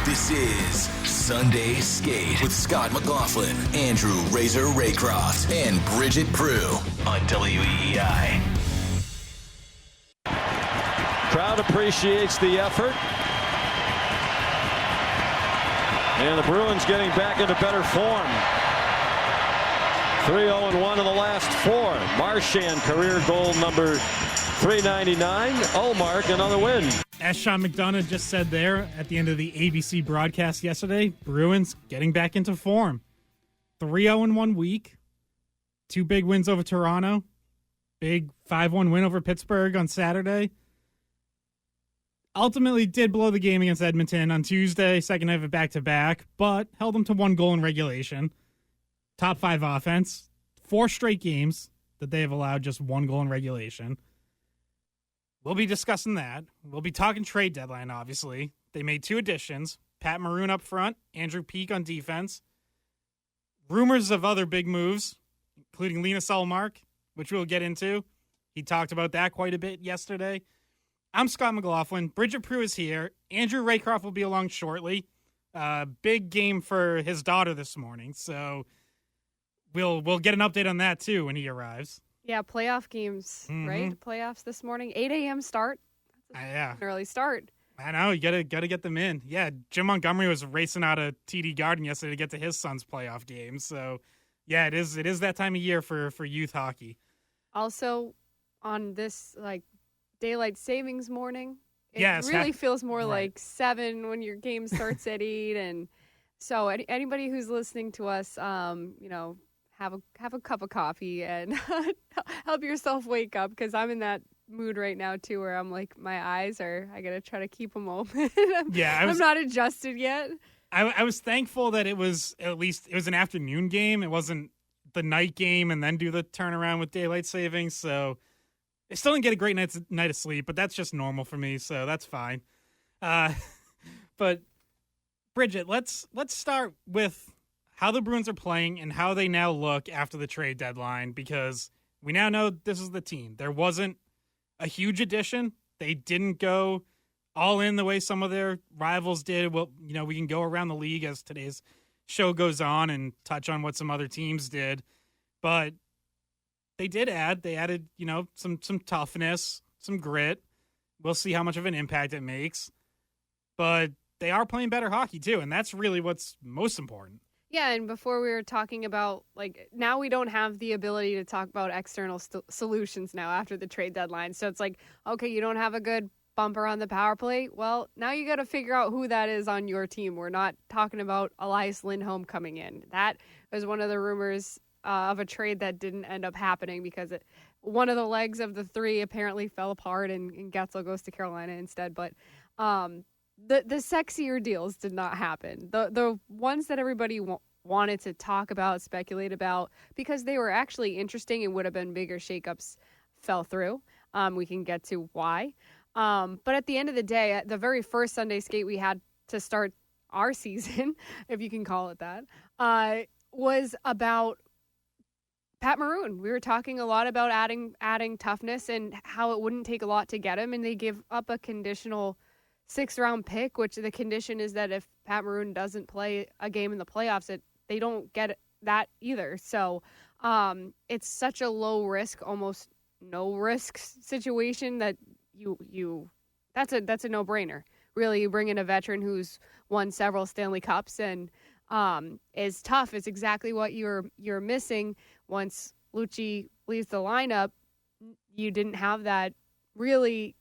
This is Sunday Skate with Scott McLaughlin, Andrew Razer Raycroft, and Bridgette Proulx on WEEI. Crowd appreciates the effort. And the Bruins getting back into better form. 3-0-1 in the last four. Marchand, career goal number 399. Ullmark, another win. As Sean McDonough just said there at the end of the ABC broadcast yesterday, Bruins getting back into form. 3-0-1 week. 2 big wins over Toronto. Big 5-1 win over Pittsburgh on Saturday. Ultimately did blow the game against Edmonton on Tuesday, second night of it back-to-back, but held them to 1 goal in regulation. Top 5 offense. 4 straight games that they have allowed just 1 goal in regulation. We'll be discussing that. We'll be talking trade deadline, obviously. They made 2 additions. Pat Maroon up front, Andrew Peeke on defense. Rumors of other big moves, including Linus Ullmark, which we'll get into. He talked about that quite a bit yesterday. I'm Scott McLaughlin. Bridgette Proulx is here. Andrew Raycroft will be along shortly. Big game for his daughter this morning, so we'll get an update on that too when he arrives. Yeah, playoff games, right? Playoffs this morning, 8 a.m. start. Yeah, an early start. I know, you gotta get them in. Yeah, Jim Montgomery was racing out of TD Garden yesterday to get to his son's playoff games. So, yeah, it is that time of year for youth hockey. Also, on this daylight savings morning, it really feels more like 7 when your game starts at 8. And so, anybody who's listening to us, have a cup of coffee and help yourself wake up, because I'm in that mood right now too, where I'm like, my eyes I gotta try to keep them open. I'm not adjusted yet. I was thankful that it was an afternoon game. It wasn't the night game and then do the turnaround with daylight savings. So I still didn't get a great night of sleep, but that's just normal for me, so that's fine. But Bridgette, let's start with how the Bruins are playing and how they now look after the trade deadline, because we now know this is the team. There wasn't a huge addition. They didn't go all in the way some of their rivals did. Well, we can go around the league as today's show goes on and touch on what some other teams did. But they did add. They added, some toughness, some grit. We'll see how much of an impact it makes. But they are playing better hockey, too, and that's really what's most important. Yeah, and before we were talking about, now we don't have the ability to talk about external solutions now after the trade deadline. So it's okay, you don't have a good bumper on the power play. Well, now you got to figure out who that is on your team. We're not talking about Elias Lindholm coming in. That was one of the rumors of a trade that didn't end up happening because one of the legs of the 3 apparently fell apart and Getzel goes to Carolina instead. But the sexier deals did not happen. The ones that everybody wanted to talk about, speculate about, because they were actually interesting and would have been bigger shakeups, fell through. We can get to why. But at the end of the day, the very first Sunday skate we had to start our season, if you can call it that, was about Pat Maroon. We were talking a lot about adding toughness and how it wouldn't take a lot to get him, and they give up a conditional 6th-round pick, which the condition is that if Pat Maroon doesn't play a game in the playoffs, they don't get that either. So it's such a low risk, almost no risk situation that that's a no brainer. Really, you bring in a veteran who's won several Stanley Cups and is tough. It's exactly what you're missing. Once Lucci leaves the lineup, you didn't have that really,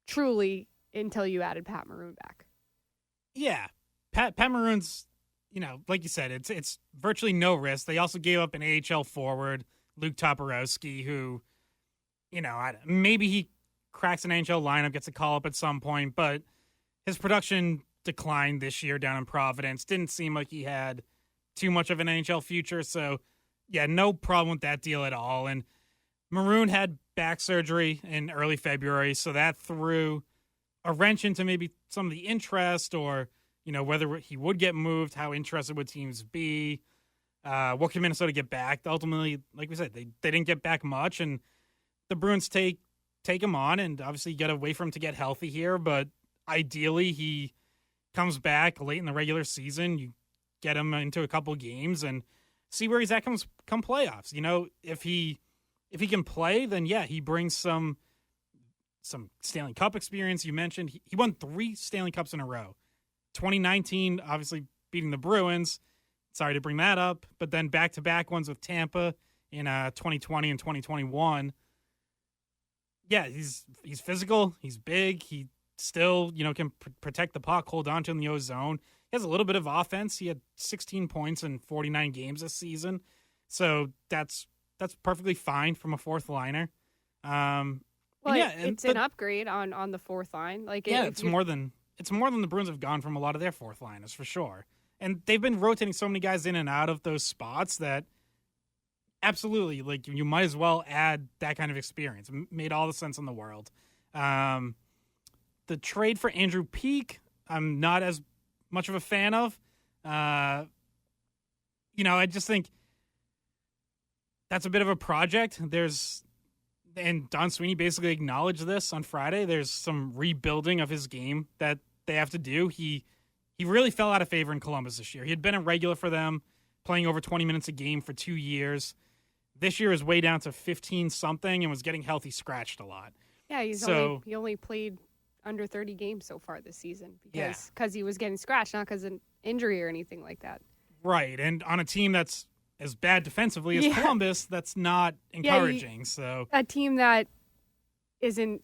truly, until you added Pat Maroon back. Yeah. Pat Maroon's, like you said, it's virtually no risk. They also gave up an AHL forward, Luke Toporowski, who, maybe he cracks an NHL lineup, gets a call-up at some point, but his production declined this year down in Providence. Didn't seem like he had too much of an NHL future, so, yeah, no problem with that deal at all. And Maroon had back surgery in early February, so that threw a wrench into maybe some of the interest or, whether he would get moved, how interested would teams be, what can Minnesota get back? Ultimately, like we said, they didn't get back much, and the Bruins take him on, and obviously you got to wait for him to get healthy here, but ideally he comes back late in the regular season. You get him into a couple games and see where he's at come playoffs. If he can play, then yeah, he brings some Stanley Cup experience. You mentioned he won 3 Stanley Cups in a row. 2019, obviously beating the Bruins. Sorry to bring that up, but then back-to-back ones with Tampa in 2020 and 2021. Yeah, he's physical. He's big. He still, can protect the puck, hold on to in the ozone. He has a little bit of offense. He had 16 points in 49 games this season, so that's perfectly fine from a fourth liner. It's an upgrade on the fourth line. It's more than the Bruins have gone from a lot of their fourth liners for sure. And they've been rotating so many guys in and out of those spots that absolutely, you might as well add that kind of experience. It made all the sense in the world. The trade for Andrew Peeke, I'm not as much of a fan of. I just think that's a bit of a project. And Don Sweeney basically acknowledged this on Friday. There's some rebuilding of his game that they have to do. He really fell out of favor in Columbus this year. He had been a regular for them, playing over 20 minutes a game for 2 years. This year is way down to 15-something and was getting healthy scratched a lot. Yeah, he only played under 30 games so far this season because he was getting scratched, not because of an injury or anything like that. Right, and on a team that's as bad defensively as Columbus, that's not encouraging. So a team that isn't,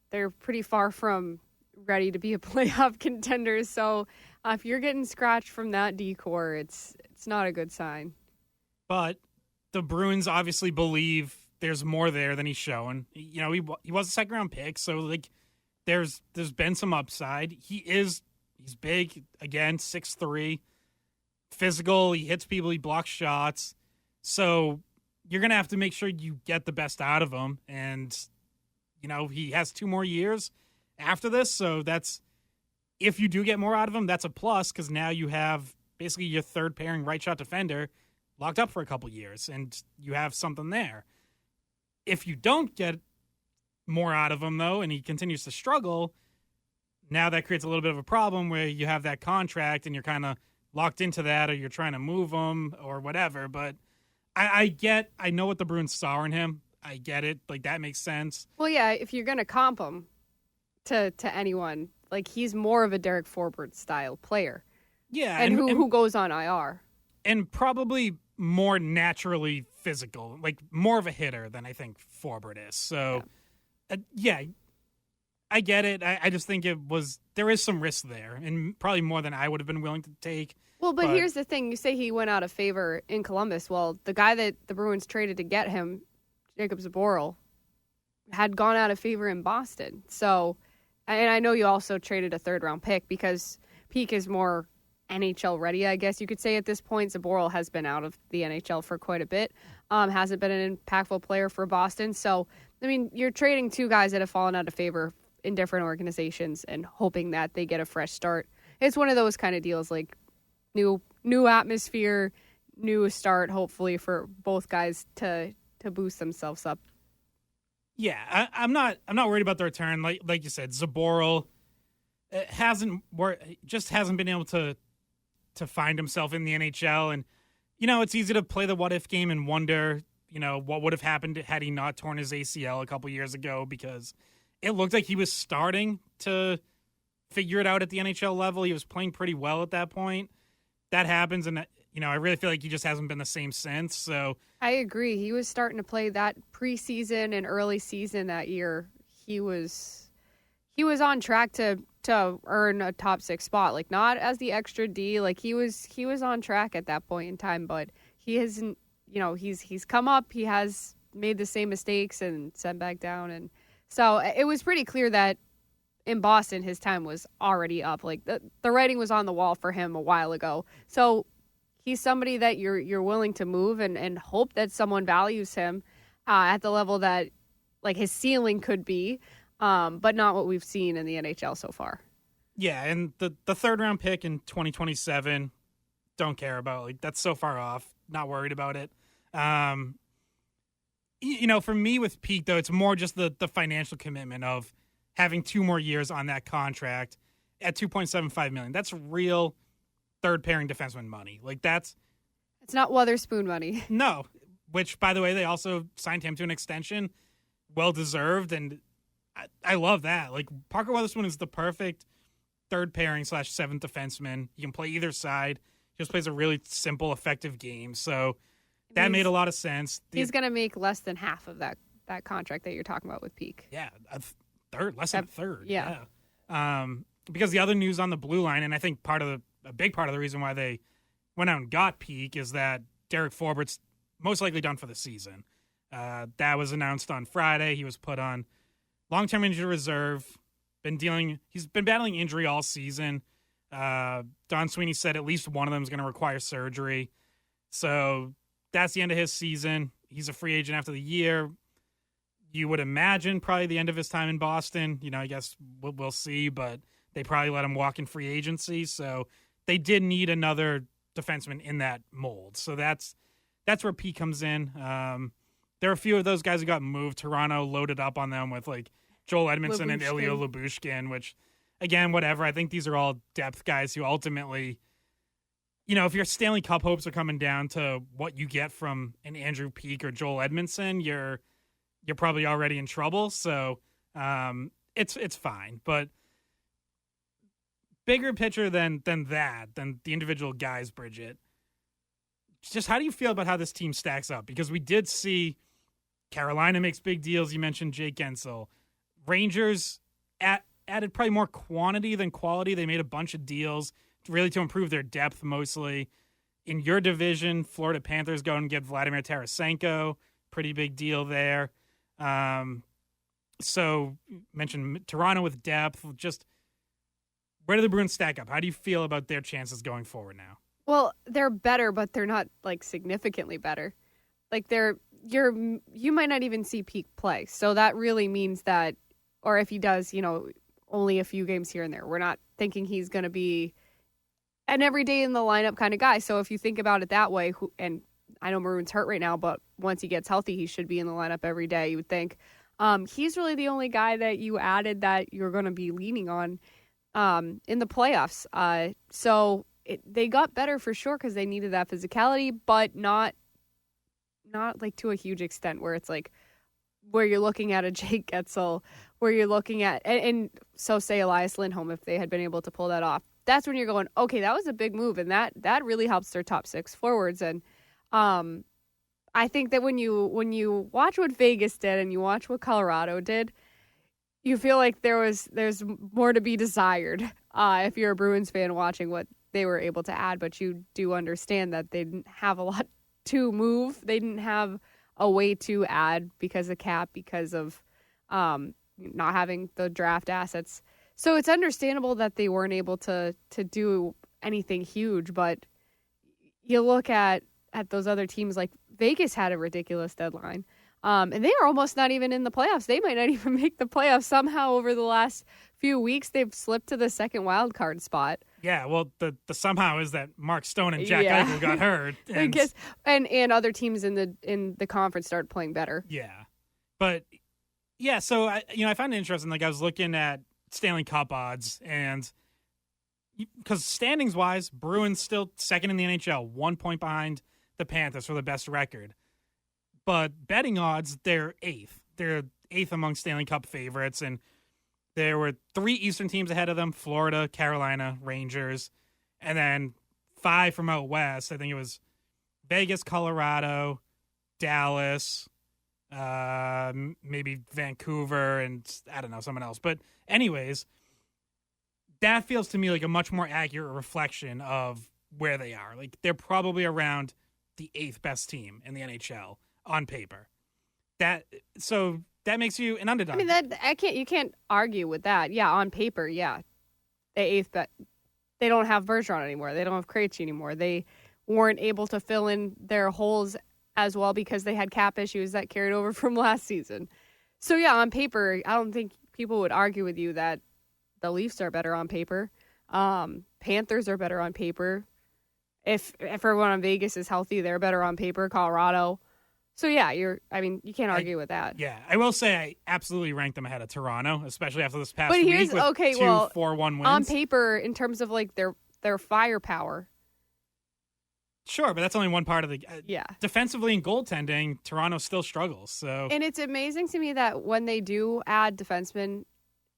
they're pretty far from ready to be a playoff contender. So if you're getting scratched from that decor, it's not a good sign. But the Bruins obviously believe there's more there than he's showing. He was a second-round pick, so there's been some upside. He's big, again, 6'3", physical. He hits people. He blocks shots. So you're going to have to make sure you get the best out of him. And, he has 2 more years after this. So if you do get more out of him, that's a plus because now you have basically your third pairing right shot defender locked up for a couple years and you have something there. If you don't get more out of him, though, and he continues to struggle, now that creates a little bit of a problem where you have that contract and you're kind of locked into that or you're trying to move him or whatever. But I know what the Bruins saw in him. I get it. That makes sense. Well, yeah, if you're going to comp him to anyone, he's more of a Derek Forbort style player. Yeah. And who goes on IR. And probably more naturally physical, more of a hitter than I think Forbort is. So, I get it. I just think there is some risk there, and probably more than I would have been willing to take. Well, but here's the thing. You say he went out of favor in Columbus. Well, the guy that the Bruins traded to get him, Jacob Zaboral, had gone out of favor in Boston. So, and I know you also traded a third-round pick because Peeke is more NHL ready, I guess you could say at this point. Zaboral has been out of the NHL for quite a bit. Hasn't been an impactful player for Boston. So, I mean, you're trading 2 guys that have fallen out of favor in different organizations and hoping that they get a fresh start. It's one of those kind of deals, new atmosphere, new start, hopefully for both guys to boost themselves up. Yeah, I'm not worried about the return. Like you said, Zaboral hasn't been able to find himself in the NHL, and it's easy to play the what if game and wonder what would have happened had he not torn his ACL a couple years ago, because it looked like he was starting to figure it out at the NHL level. He was playing pretty well at that point. That happens, and I really feel like he just hasn't been the same since. So I agree. He was starting to play that preseason and early season that year. He was on track to earn a top 6 spot, not as the extra D. He was on track at that point in time, but he hasn't. He's come up. He has made the same mistakes and sent back down, and so it was pretty clear that in Boston his time was already up. The writing was on the wall for him a while ago. So he's somebody that you're willing to move and hope that someone values him at the level that his ceiling could be, but not what we've seen in the NHL so far. Yeah, and the third round pick in 2027, don't care about. That's so far off. Not worried about it. For me with Peeke, though, it's more just the financial commitment of having 2 more years on that contract. at $2.75 million. That's real third pairing defenseman money. Like it's not Weatherspoon money. No, which by the way, they also signed him to an extension, well deserved, and I love that. Like Parker Weatherspoon is the perfect third pairing / seventh defenseman. He can play either side. He just plays a really simple, effective game. So that made a lot of sense. He's going to make less than half of that contract that you're talking about with Peeke. Yeah, a third, less than a third. Yeah. Because the other news on the blue line, and I think a big part of the reason why they went out and got Peeke is that Derek Forbert's most likely done for the season. That was announced on Friday. He was put on long-term injury reserve. He's been battling injury all season. Don Sweeney said at least one of them is going to require surgery. So that's the end of his season. He's a free agent after the year. You would imagine probably the end of his time in Boston. I guess we'll see, but they probably let him walk in free agency. So they did need another defenseman in that mold. So that's where Peeke comes in. There are a few of those guys who got moved. Toronto loaded up on them with like Joel Edmondson and Ilya Lyubushkin, which, again, whatever. I think these are all depth guys who ultimately, if your Stanley Cup hopes are coming down to what you get from an Andrew Peeke or Joel Edmondson, you're probably already in trouble. So it's fine. But bigger picture than the individual guys, Bridgette, just how do you feel about how this team stacks up? Because we did see Carolina makes big deals. You mentioned Jake Gensel. Rangers added probably more quantity than quality. They made a bunch of deals really to improve their depth mostly. In your division, Florida Panthers go and get Vladimir Tarasenko. Pretty big deal there. So mentioned Toronto with depth. Just where do the Bruins stack up? How do you feel about their chances going forward now? Well, they're better, but they're not like significantly better. Like you might not even see Peeke play. So that really means that, or if he does, only a few games here and there. We're not thinking he's going to be an every day in the lineup kind of guy. So if you think about it that way, and I know Maroon's hurt right now, but once he gets healthy, he should be in the lineup every day, you would think. He's really the only guy that you added that you're going to be leaning on in the playoffs. So they got better for sure because they needed that physicality, but not like to a huge extent where it's like where you're looking at a Jake Gensel, where you're looking at, and so say Elias Lindholm, if they had been able to pull that off, that's when you're going, okay, that was a big move, and that really helps their top six forwards. And I think that when you watch what Vegas did and you watch what Colorado did, you feel like there's more to be desired if you're a Bruins fan watching what they were able to add. But you do understand that they didn't have a lot to move. They didn't have a way to add because of cap, because of not having the draft assets. So it's understandable that they weren't able to do anything huge. But you look at those other teams, like Vegas had a ridiculous deadline. And they are almost not even in the playoffs. They might not even make the playoffs. Somehow over the last few weeks, they've slipped to the second wild card spot. Yeah, well, the somehow is that Mark Stone and Jack Eichel got hurt. And other teams in the conference started playing better. Yeah. But, yeah, so, I found it interesting. Like, I was looking at Stanley Cup odds, and because standings-wise, Bruins still second in the NHL, 1 point behind the Panthers for the best record. But betting odds, they're eighth. They're eighth among Stanley Cup favorites, and there were 3 Eastern teams ahead of them: Florida, Carolina, Rangers, and then 5 from out west. I think it was Vegas, Colorado, Dallas, maybe Vancouver, and I don't know, someone else. But anyways, that feels to me like a much more accurate reflection of where they are. Like, they're probably around the 8th best team in the NHL. On paper, that makes you an underdog. I mean, you can't argue with that. Yeah, on paper, yeah, the 8th, but they don't have Bergeron anymore. They don't have Krejci anymore. They weren't able to fill in their holes as well because they had cap issues that carried over from last season. So yeah, on paper, I don't think people would argue with you that the Leafs are better on paper. Panthers are better on paper. If everyone on Vegas is healthy, they're better on paper. Colorado. So yeah, you can't argue with that. Yeah, I will say I absolutely ranked them ahead of Toronto, especially after this past But week here's with okay, 2 well, 4-1 wins. on paper, in terms of like their firepower. Sure, but that's only one part of the. Yeah. Defensively and goaltending, Toronto still struggles. So. And it's amazing to me that when they do add defensemen,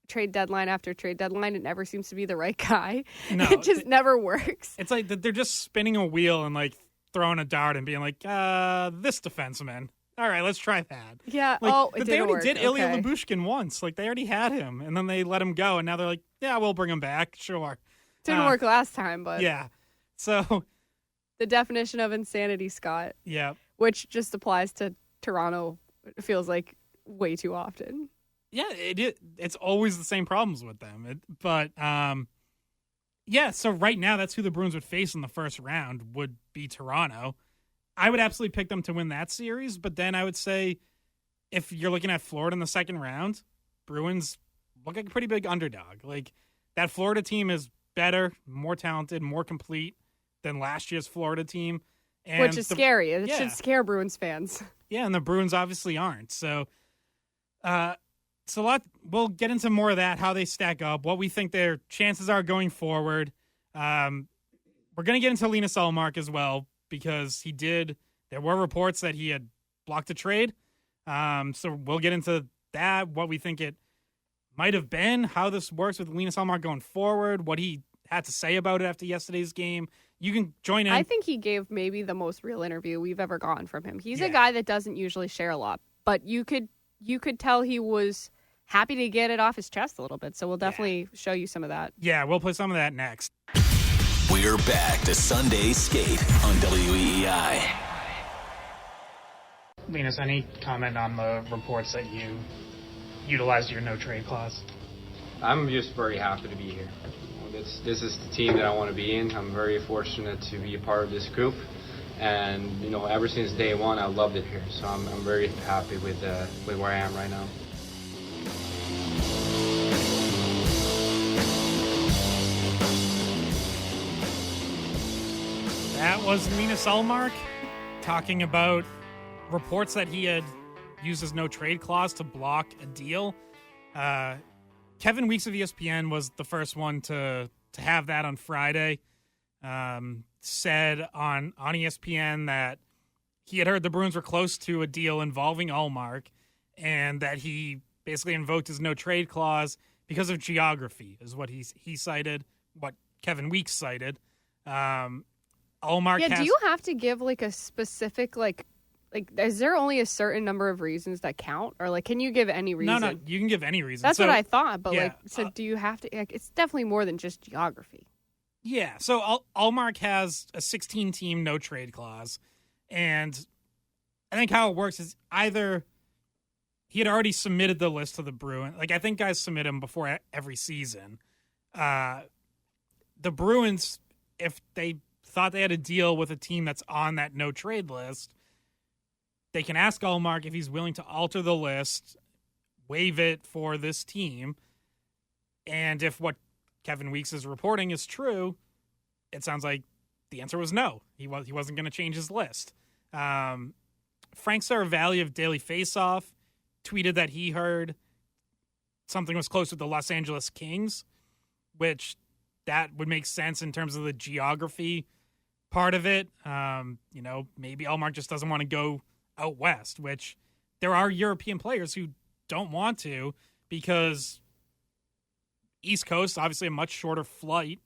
trade deadline after trade deadline, it never seems to be the right guy. No, it just never works. It's like they're just spinning a wheel and like throwing a dart and being like, this defenseman. All right, let's try that. Yeah. Like, it they already did Ilya okay. Lyubushkin once. Like they already had him, and then they let him go, and now they're like, yeah, we'll bring him back. Sure. Didn't work last time, but yeah. So the definition of insanity, Scott. Yeah. Which just applies to Toronto. It feels like way too often. Yeah, it's always the same problems with them. Yeah, so right now that's who the Bruins would face in the first round would be Toronto. I would absolutely pick them to win that series, but then I would say if you're looking at Florida in the second round, Bruins look like a pretty big underdog. Like that Florida team is better, more talented, more complete than last year's Florida team. And which is scary. It should scare Bruins fans. Yeah, and the Bruins obviously aren't. So we'll get into more of that, how they stack up, what we think their chances are going forward. We're going to get into Linus Ullmark as well, because there were reports that he had blocked a trade. So we'll get into that, what we think it might have been, how this works with Linus Ullmark going forward, what he had to say about it after yesterday's game. You can join in. I think he gave maybe the most real interview we've ever gotten from him. He's a guy that doesn't usually share a lot, but you could tell he was happy to get it off his chest a little bit. So we'll definitely show you some of that. Yeah, we'll play some of that next. We're back to Sunday Skate on WEEI. Linus, any comment on the reports that you utilized your no trade clause? I'm just very happy to be here. This is the team that I want to be in. I'm very fortunate to be a part of this group, and ever since day one, I loved it here. So I'm very happy with where I am right now. That was Linus Ullmark talking about reports that he had used his no trade clause to block a deal. Kevin Weeks of ESPN was the first one to have that on Friday. Said on ESPN that he had heard the Bruins were close to a deal involving Ullmark, and that he basically invoked his no trade clause because of geography, is what he cited, what Kevin Weeks cited. Ullmark do you have to give like a specific like is there only a certain number of reasons that count, or can you give any reason? No, you can give any reason. That's what I thought, but so do you have to? It's definitely more than just geography. Yeah, so Ullmark has a 16-team no trade clause, and I think how it works is either he had already submitted the list to the Bruins. I think guys submit them before every season. The Bruins, if they thought they had a deal with a team that's on that no trade list, they can ask Ullmark if he's willing to alter the list, waive it for this team, and if what Kevin Weeks is reporting is true, it sounds like the answer was no. He wasn't going to change his list. Frank Saravalli of Daily Faceoff tweeted that he heard something was close with the Los Angeles Kings, which that would make sense in terms of the geography part of it. Maybe Ullmark just doesn't want to go out west, which there are European players who don't want to, because East Coast, obviously a much shorter flight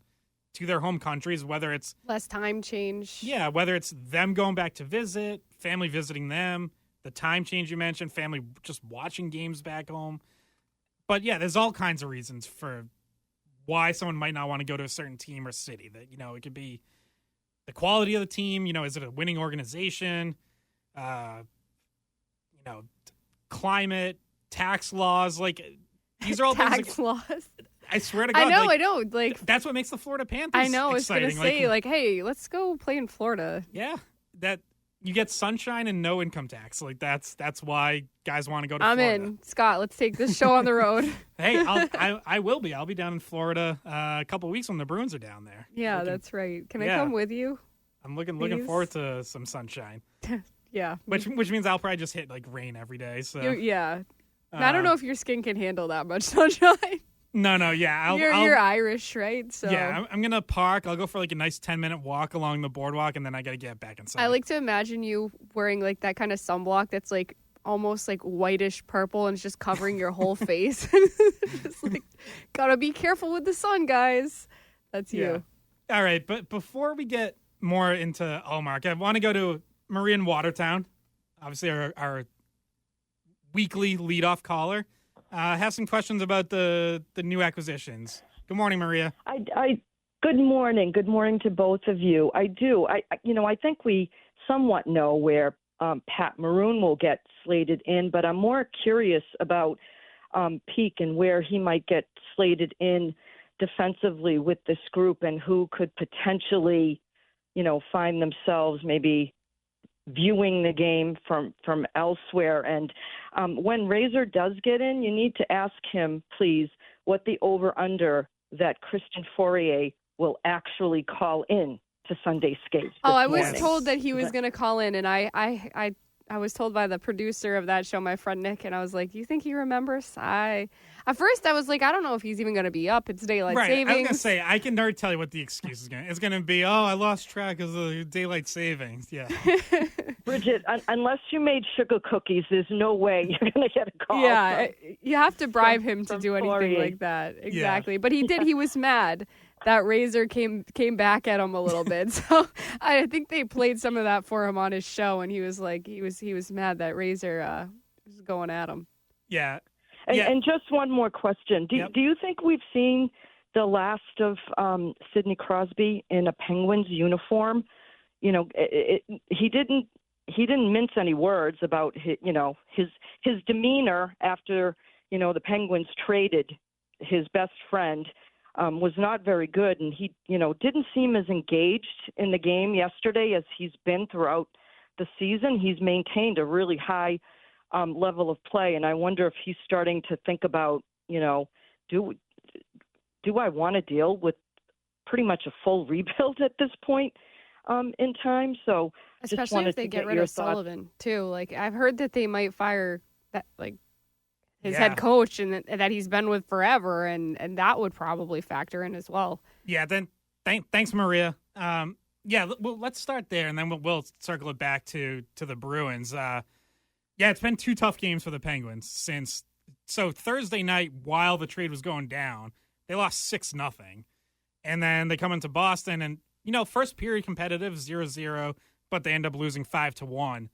to their home countries, whether it's less time change. Yeah, whether it's them going back to visit, family visiting them, the time change you mentioned, family just watching games back home. But yeah, there's all kinds of reasons for why someone might not want to go to a certain team or city. That, it could be the quality of the team, is it a winning organization? Climate, tax laws, these are all tax things laws. I swear to God, I know. That's what makes the Florida Panthers. I know. I was exciting. gonna say, hey, let's go play in Florida. Yeah, that you get sunshine and no income tax. That's why guys want to go to I'm Florida. in. Scott, let's take this show on the road. Hey, I will be. I'll be down in Florida a couple of weeks when the Bruins are down there. Yeah, that's right. Can I come with you? I'm looking forward to some sunshine. Yeah. Which means I'll probably just hit like rain every day. So Yeah. I don't know if your skin can handle that much sunshine. No, yeah. You're Irish, right? So yeah, I'm going to park. I'll go for like a nice 10-minute walk along the boardwalk, and then I got to get back inside. I like to imagine you wearing like that kind of sunblock that's like almost like whitish purple and it's just covering your whole face. Just like, gotta be careful with the sun, guys. That's you. Yeah. All right, but before we get more into Ullmark, I want to go to Maria in Watertown, obviously our weekly leadoff caller. Have some questions about the new acquisitions. Good morning, Maria. Good morning. Good morning to both of you. I do. I think we somewhat know where Pat Maroon will get slated in, but I'm more curious about Peeke and where he might get slated in defensively with this group and who could potentially, find themselves maybe viewing the game from elsewhere. And when Razer does get in, you need to ask him, please, what the over-under that Christian Fourier will actually call in to Sunday Skate. I was told that he was going to call in, and I was told by the producer of that show, my friend Nick, and I was like, "You think he remembers?" At first I was like, I don't know if he's even going to be up. It's daylight savings. I was going to say, I can already tell you what the excuse is going to. It's going to be, I lost track of the daylight savings. Yeah. Bridgette, unless you made sugar cookies, there's no way you're going to get a call. Yeah, you have to bribe him to do anything Fourier. like that. Exactly. Yeah. But he did. He was mad that Razer came back at him a little bit. So I think they played some of that for him on his show, and he was like, he was mad that Razer was going at him. Yeah. And just one more question. Do you think we've seen the last of Sidney Crosby in a Penguins uniform? He didn't mince any words about his demeanor after the Penguins traded his best friend was not very good, and he didn't seem as engaged in the game yesterday as he's been throughout the season. He's maintained a really high level of play, and I wonder if he's starting to think about, do I want to deal with pretty much a full rebuild at this point in time? So especially if they get rid of Sullivan too. Like I've heard that they might fire that his head coach and that he's been with forever, and that would probably factor in as well. Yeah. Then thanks, Maria. Let's start there, and then we'll circle it back to the Bruins. It's been two tough games for the Penguins since. So Thursday night, while the trade was going down, they lost 6-0. And then they come into Boston and, first period competitive 0-0, but they end up losing 5-1.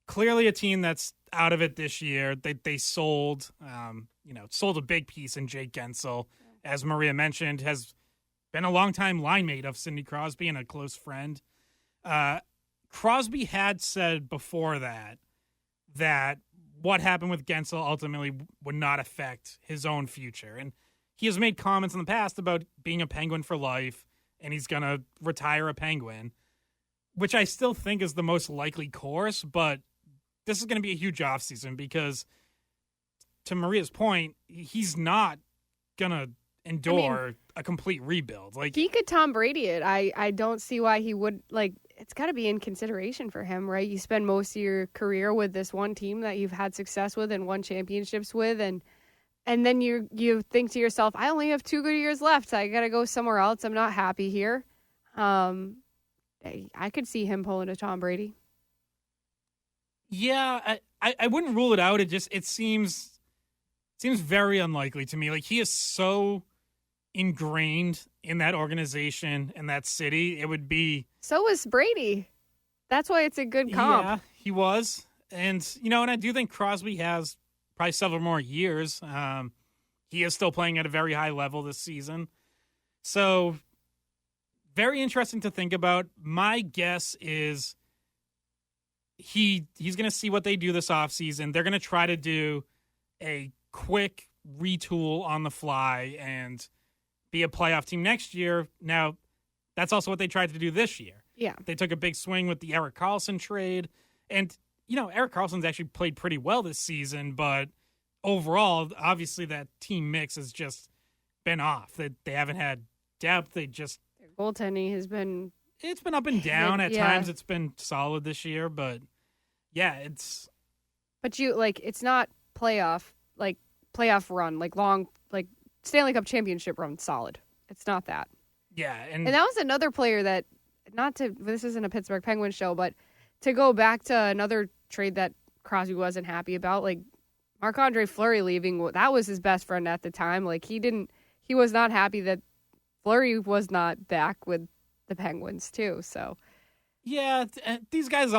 Clearly a team that's out of it this year. They sold a big piece in Jake Gensel, as Maria mentioned, has been a longtime line mate of Sidney Crosby and a close friend. Crosby had said before that what happened with Gensel ultimately would not affect his own future. And he has made comments in the past about being a Penguin for life, and he's going to retire a Penguin, which I still think is the most likely course. But this is going to be a huge offseason because, to Maria's point, he's not going to endure a complete rebuild. Like he could Tom Brady it. I don't see why he would. It's got to be in consideration for him, right? You spend most of your career with this one team that you've had success with and won championships with, and then you think to yourself, I only have 2 good years left. I got to go somewhere else. I'm not happy here. I could see him pulling a Tom Brady. Yeah, I wouldn't rule it out. It seems very unlikely to me. Like he is so ingrained in that organization and that city. It would be. So was Brady. That's why it's a good comp. Yeah, he was. And, and I do think Crosby has probably several more years. He is still playing at a very high level this season. So very interesting to think about. My guess is he's going to see what they do this offseason. They're going to try to do a quick retool on the fly and be a playoff team next year. Now, that's also what they tried to do this year. Yeah. They took a big swing with the Erik Karlsson trade. And, Erik Karlsson's actually played pretty well this season, but overall, obviously that team mix has just been off. They haven't had depth. Their goaltending has been... It's been up and down. At times it's been solid this year, but Yeah, it's. But it's not playoff run, long, Stanley Cup championship run solid. It's not that. Yeah. And that was another player that, this isn't a Pittsburgh Penguins show, but to go back to another trade that Crosby wasn't happy about, Marc-Andre Fleury leaving, that was his best friend at the time. He was not happy that Fleury was not back with the Penguins too. So, yeah, these guys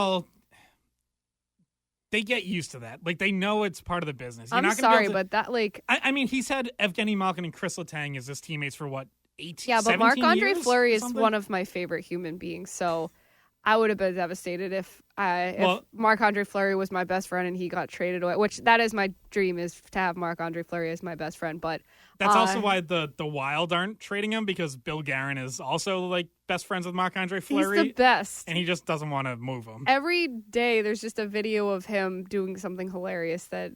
they get used to that. They know it's part of the business. I'm sorry, but that I mean, he's had Evgeny Malkin and Chris Letang as his teammates for what, 18, yeah, but Marc-Andre Fleury is something? one of my favorite human beings. So I would have been devastated if Marc-Andre Fleury was my best friend and he got traded away. Which that is my dream, is to have Marc-Andre Fleury as my best friend. But that's also why the Wild aren't trading him, because Bill Guerin is also best friends with Marc-Andre Fleury. He's the best, and he just doesn't want to move him. Every day there's just a video of him doing something hilarious that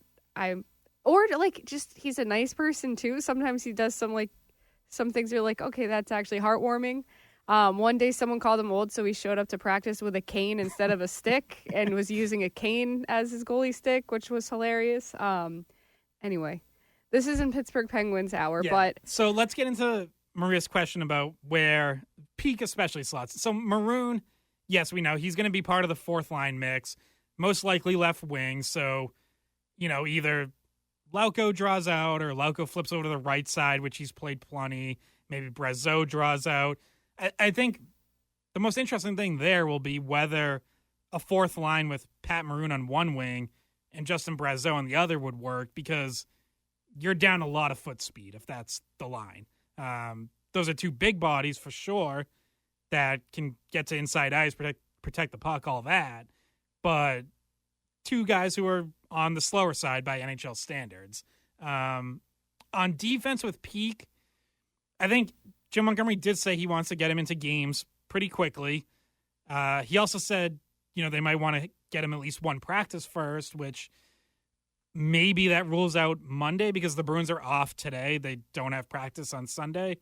he's a nice person too. Sometimes he does some things you're okay, that's actually heartwarming. One day someone called him old, so he showed up to practice with a cane instead of a stick and was using a cane as his goalie stick, which was hilarious. Anyway, this isn't Pittsburgh Penguins hour, but... So let's get into Maria's question about where Peeke especially slots. So Maroon, yes, we know he's going to be part of the fourth line mix, most likely left wing. So, either Lauko draws out or Lauko flips over to the right side, which he's played plenty. Maybe Brazeau draws out. I think the most interesting thing there will be whether a fourth line with Pat Maroon on one wing and Justin Brazeau on the other would work, because you're down a lot of foot speed if that's the line. Those are two big bodies for sure that can get to inside ice, protect the puck, all that. But two guys who are on the slower side by NHL standards. On defense with Peeke, I think Jim Montgomery did say he wants to get him into games pretty quickly. He also said, they might want to get him at least one practice first, which maybe that rules out Monday because the Bruins are off today. They don't have practice on Sunday.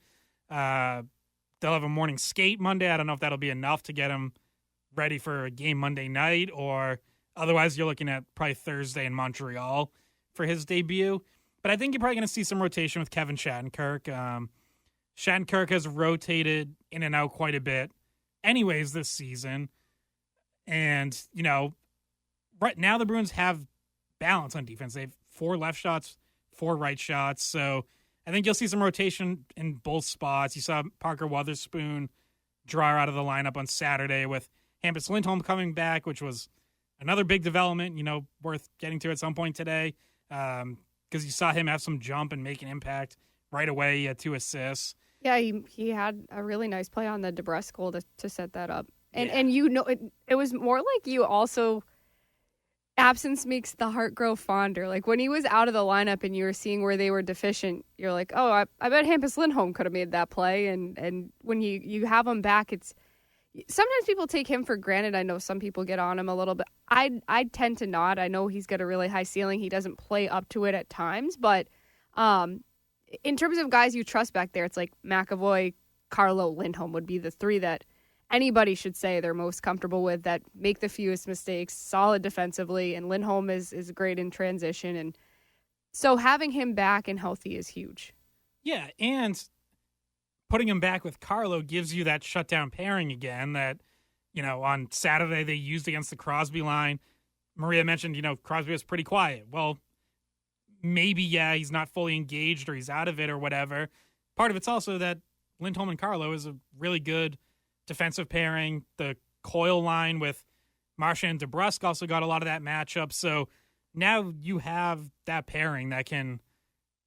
They'll have a morning skate Monday. I don't know if that'll be enough to get him ready for a game Monday night, or otherwise you're looking at probably Thursday in Montreal for his debut. But I think you're probably going to see some rotation with Kevin Shattenkirk. Shattenkirk has rotated in and out quite a bit anyways this season. And, right now the Bruins have balance on defense. They have 4 left shots, 4 right shots. So I think you'll see some rotation in both spots. You saw Parker Wotherspoon draw out of the lineup on Saturday with Hampus Lindholm coming back, which was another big development, worth getting to at some point today, because you saw him have some jump and make an impact right away. He had 2 assists. Yeah, he had a really nice play on the DeBrusk goal to set that up. And it was more like you also, absence makes the heart grow fonder. When he was out of the lineup and you were seeing where they were deficient, you're like, oh, I bet Hampus Lindholm could have made that play. And when you have him back, it's sometimes people take him for granted. I know some people get on him a little bit. I tend to not. I know he's got a really high ceiling. He doesn't play up to it at times, but in terms of guys you trust back there, it's McAvoy, Carlo, Lindholm would be the 3 that anybody should say they're most comfortable with, that make the fewest mistakes, solid defensively, and Lindholm is great in transition. And so having him back and healthy is huge. Yeah, and putting him back with Carlo gives you that shutdown pairing again that, on Saturday they used against the Crosby line. Maria mentioned, Crosby was pretty quiet. Well, maybe, he's not fully engaged or he's out of it or whatever. Part of it's also that Lindholm and Carlo is a really good defensive pairing. The Coyle line with Marchand and DeBrusk also got a lot of that matchup. So now you have that pairing that can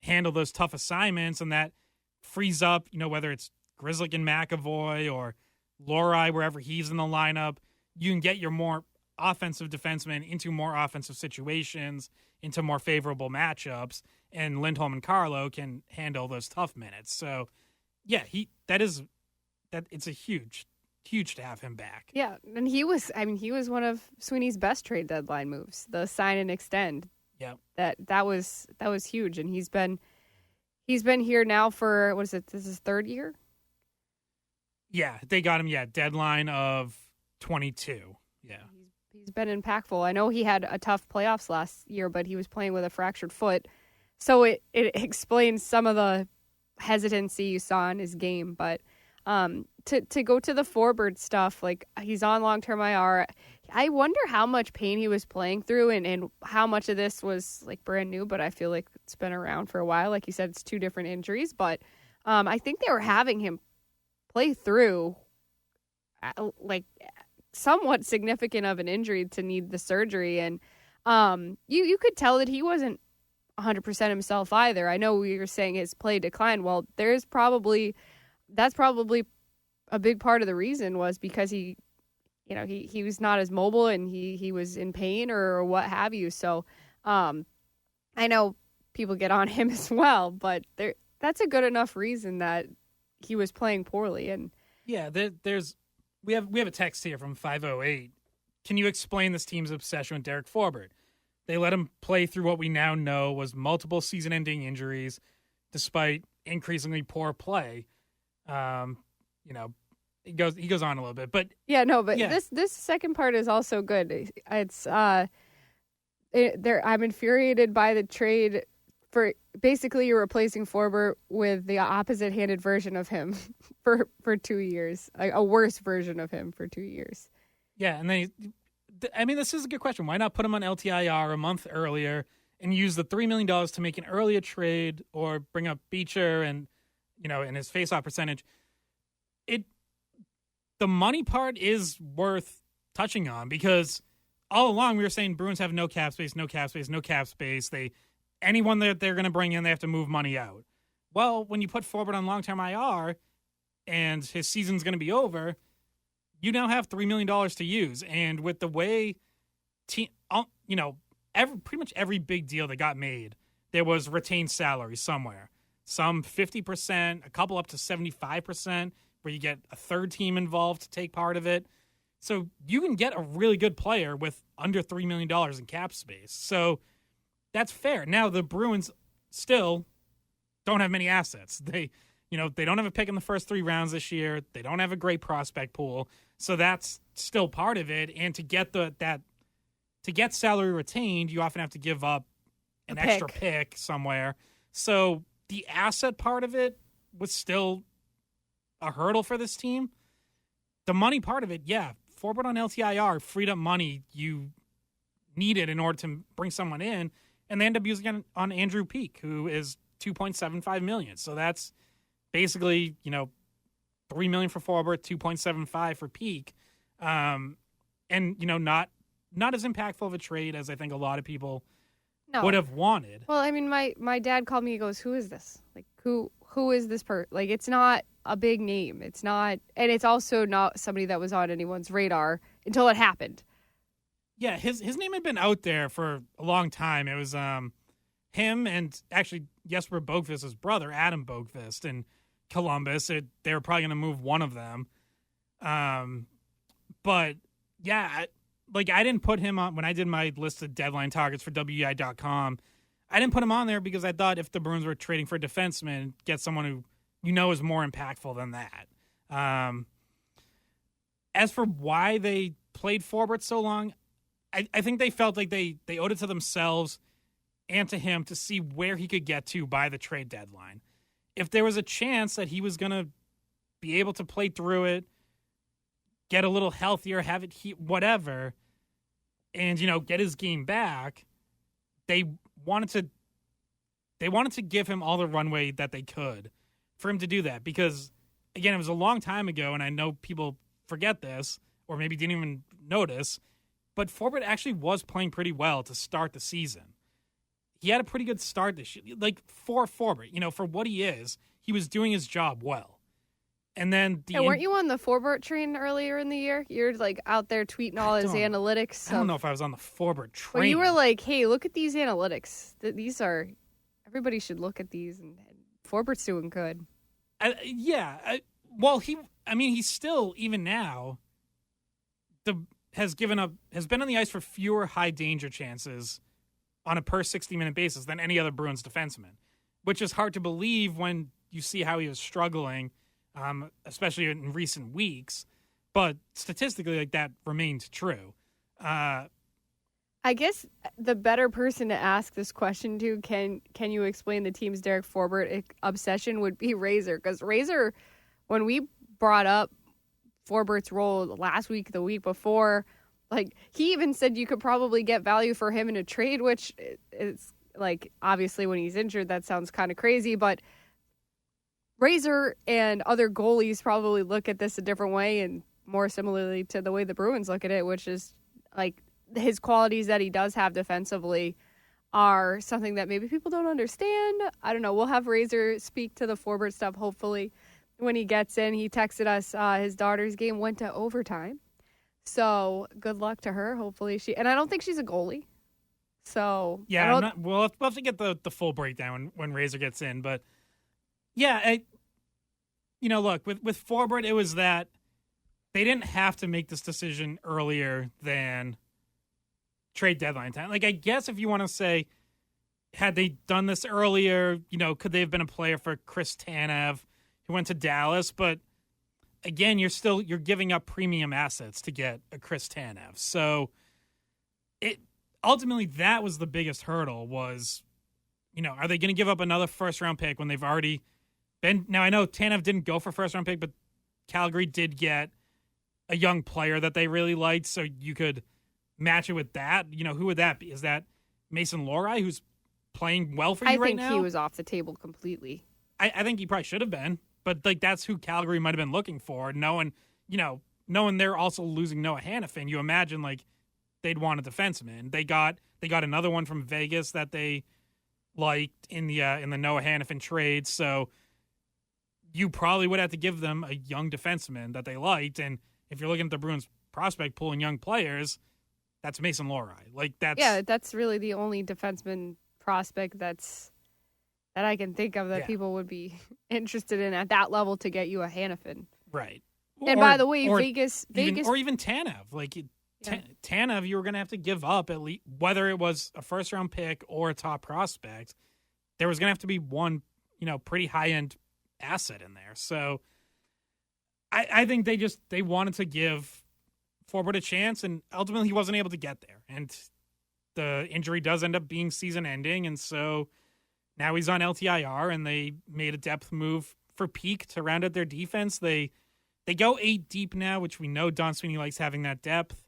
handle those tough assignments, and that frees up, whether it's Grzelcyk and McAvoy or Lohrei, wherever he's in the lineup, you can get your more offensive defensemen into more offensive situations, into more favorable matchups, and Lindholm and Carlo can handle those tough minutes. So, yeah, it's a huge to have him back. Yeah, and he was one of Sweeney's best trade deadline moves, the sign and extend. Yeah, that was huge, and he's been here now for, what is it? This is his 3rd year. Yeah, they got him. Yeah, deadline of 22. Yeah, He's been impactful. I know he had a tough playoffs last year, but he was playing with a fractured foot. So it explains some of the hesitancy you saw in his game. But to go to the Forbort stuff, like he's on long-term IR. I wonder how much pain he was playing through and how much of this was like brand new, but I feel like it's been around for a while. Like you said, it's 2 different injuries, but I think they were having him play through like somewhat significant of an injury to need the surgery. And you could tell that he wasn't 100% himself either. I know we were saying his play declined. Well, that's probably a big part of the reason was because he was not as mobile and he was in pain or what have you. So I know people get on him as well, but that's a good enough reason that he was playing poorly. And yeah, we have a text here from 508. Can you explain this team's obsession with Derek Forbort? They let him play through what we now know was multiple season-ending injuries, despite increasingly poor play. He goes on a little bit, but this second part is also good. It's I'm infuriated by the trade for basically you're replacing Forbort with the opposite-handed version of him for 2 years, a worse version of him for 2 years. Yeah, and this is a good question. Why not put him on LTIR a month earlier and use the $3 million to make an earlier trade or bring up Beecher and in his face-off percentage? The money part is worth touching on because all along we were saying Bruins have no cap space. Anyone that they're going to bring in, they have to move money out. Well, when you put Forbort on long-term IR and his season's going to be over, you now have $3 million to use. And with the way, pretty much every big deal that got made, there was retained salary somewhere. Some 50%, a couple up to 75%. Where you get a third team involved to take part of it. So you can get a really good player with under $3 million in cap space. So that's fair. Now, the Bruins still don't have many assets. They don't have a pick in the first 3 rounds this year. They don't have a great prospect pool. So that's still part of it. And to get to get salary retained, you often have to give up an extra pick somewhere. So the asset part of it was still a hurdle for this team. The money part of it, yeah, Forbort on LTIR freed up money you needed in order to bring someone in, and they end up using it on Andrew Peeke, who is $2.75 million. So that's basically, $3 million for Forbort, $2.75 for Peeke, and not as impactful of a trade as I think a lot of people would have wanted. Well, I mean, my dad called me. He goes, "Who is this? Like, who is this person? Like, it's not a big name. It's not, and it's also not somebody that was on anyone's radar until it happened." Yeah, his name had been out there for a long time. It was him and actually Jesper Boqvist's brother, Adam Boqvist, in Columbus. They were probably going to move one of them. But yeah, I didn't put him on when I did my list of deadline targets for weei.com. I didn't put him on there because I thought if the Bruins were trading for a defenseman, get someone who is more impactful than that. As for why they played Forbort so long, I think they felt like they owed it to themselves and to him to see where he could get to by the trade deadline. If there was a chance that he was going to be able to play through it, get a little healthier, have it whatever, and get his game back, they wanted to give him all the runway that they could for him to do that, because again, it was a long time ago, and I know people forget this or maybe didn't even notice, but Forbort actually was playing pretty well to start the season. He had a pretty good start this year. Like, for Forbort, for what he is, he was doing his job well. And then weren't you on the Forbort train earlier in the year? You're like out there tweeting all his analytics. I don't know if I was on the Forbort train. Well, you were like, "Hey, look at these analytics. Everybody should look at these." And Forbort's doing good. He's still, even now, has been on the ice for fewer high danger chances on a per 60-minute basis than any other Bruins defenseman, which is hard to believe when you see how he was struggling, especially in recent weeks. But statistically, that remained true. I guess the better person to ask this question to, can you explain the team's Derek Forbort obsession, would be Razer. Because Razer, when we brought up Forbort's role last week, the week before, like, he even said you could probably get value for him in a trade, which is, like, obviously when he's injured, that sounds kind of crazy. But Razer and other goalies probably look at this a different way, and more similarly to the way the Bruins look at it, which is, like, his qualities that he does have defensively are something that maybe people don't understand. I don't know. We'll have Razer speak to the Forbort stuff, hopefully, when he gets in. He texted us his daughter's game went to overtime. So good luck to her. Hopefully and I don't think she's a goalie. So yeah, we'll have to get the full breakdown when Razer gets in. But yeah, look, with Forbort, it was that they didn't have to make this decision earlier than trade deadline time. Like, I guess if you want to say, had they done this earlier, could they have been a player for Chris Tanev, who went to Dallas? But again, you're giving up premium assets to get a Chris Tanev. So ultimately that was the biggest hurdle was, are they going to give up another first round pick when they've already been? Now, I know Tanev didn't go for first round pick, but Calgary did get a young player that they really liked. So you could match it with that. Who would that be? Is that Mason Lohrei, who's playing well for you right now? I think he was off the table completely. I think he probably should have been, but like that's who Calgary might have been looking for. Knowing they're also losing Noah Hannafin, you imagine like they'd want a defenseman. They got another one from Vegas that they liked in the Noah Hannafin trade. So you probably would have to give them a young defenseman that they liked. And if you're looking at the Bruins prospect pool and young players, that's Mason Lohrei. That's really the only defenseman prospect that I can think of that people would be interested in at that level to get you a Hannafin. Right. And by the way, Vegas, or even Tanev. Tanev, you were going to have to give up at least, whether it was a first round pick or a top prospect. There was going to have to be one, pretty high end asset in there. So I think they wanted to give Forbort a chance, and ultimately he wasn't able to get there. And the injury does end up being season ending, and so now he's on LTIR, and they made a depth move for Peeke to round out their defense. They go 8 deep now, which we know Don Sweeney likes having that depth.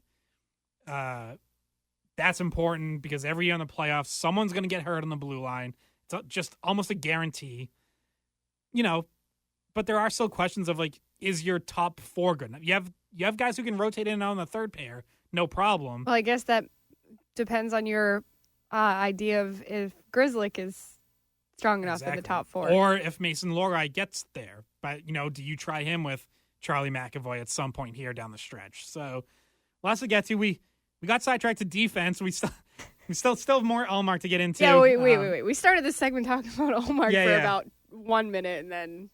That's important because every year in the playoffs, someone's going to get hurt on the blue line. It's just almost a guarantee. But there are still questions of like, is your top 4 good enough? You have guys who can rotate in and out on the third pair, no problem. Well, I guess that depends on your idea of if Grzelcyk is strong enough in the top 4. Or if Mason Lohrei gets there. But, do you try him with Charlie McAvoy at some point here down the stretch? So lots to get to. We got sidetracked to defense. We still have more Ullmark to get into. Yeah, wait. We started this segment talking about Ullmark for about 1 minute, and then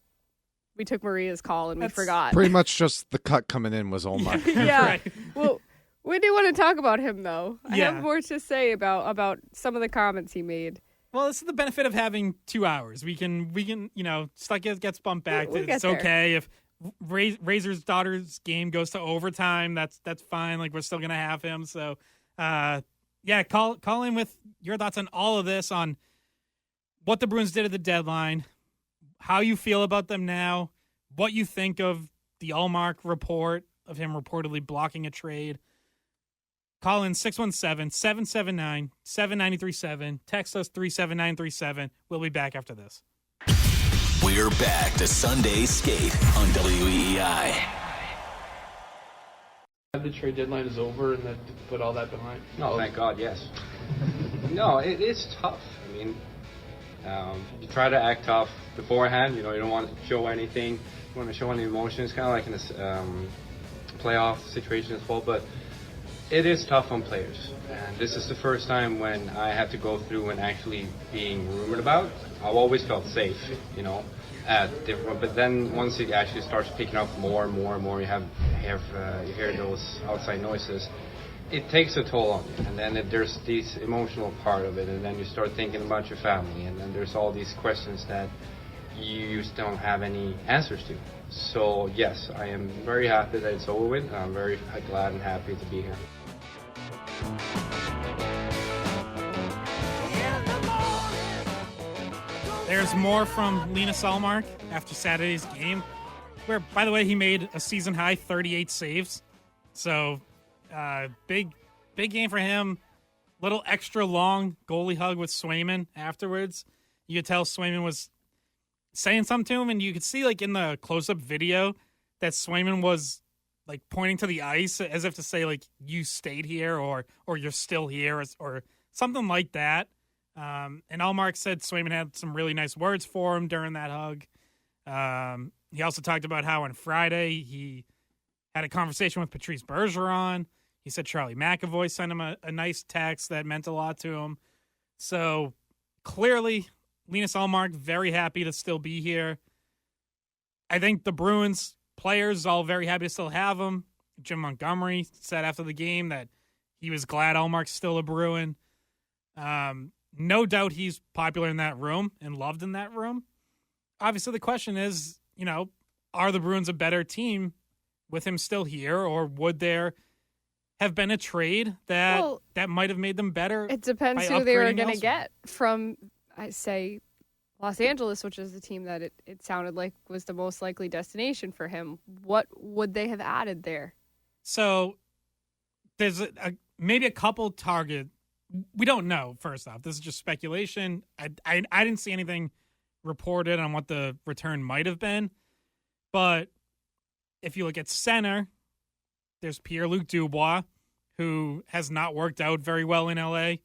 we took Maria's call and we forgot. Pretty much just the cut coming in was Ullmark. Yeah. Right. Well, we do want to talk about him, though. I have more to say about some of the comments he made. Well, this is the benefit of having 2 hours. We can stuff gets bumped back. It's okay if Razor's daughter's game goes to overtime. That's fine. Like, we're still gonna have him. So, call in with your thoughts on all of this, on what the Bruins did at the deadline, how you feel about them now, what you think of the Ullmark report of him reportedly blocking a trade. Call in 617-779-7937. Text us 37937. We'll be back after this. We're back to Sunday Skate on WEEI. The trade deadline is over and that put all that behind? No, thank God, yes. No, it is tough. I mean, you try to act tough beforehand. You don't want to show anything. You want to show any emotions, kind of like in this playoff situation as well. But it is tough on players. And this is the first time when I have to go through and actually being rumored about. I've always felt safe, but then once it actually starts picking up more and more, you hear those outside noises. It takes a toll on you, and then there's this emotional part of it, and then you start thinking about your family, and then there's all these questions that you just don't have any answers to. So yes, I am very happy that it's over with. I'm very glad and happy to be here. There's more from Linus Ullmark after Saturday's game, where, by the way, he made a season-high 38 saves. So, big game for him. Little extra long goalie hug with Swayman afterwards. You could tell Swayman was saying something to him, and you could see, like, in the close-up video that Swayman was, like, pointing to the ice as if to say, like, you stayed here or you're still here or something like that. And Ullmark said Swayman had some really nice words for him during that hug. He also talked about how on Friday he had a conversation with Patrice Bergeron. He said Charlie McAvoy sent him a nice text that meant a lot to him. So clearly, Linus Ullmark very happy to still be here. I think the Bruins players all very happy to still have him. Jim Montgomery said after the game that he was glad Ullmark's still a Bruin. No doubt he's popular in that room and loved in that room. Obviously, the question is, are the Bruins a better team with him still here, or would there have been a trade that might have made them better? It depends who they were going to get from, I say, Los Angeles, which is the team that it sounded like was the most likely destination for him. What would they have added there? So there's maybe a couple target. We don't know, first off. This is just speculation. I didn't see anything reported on what the return might have been. But if you look at center, there's Pierre-Luc Dubois, who has not worked out very well in L.A.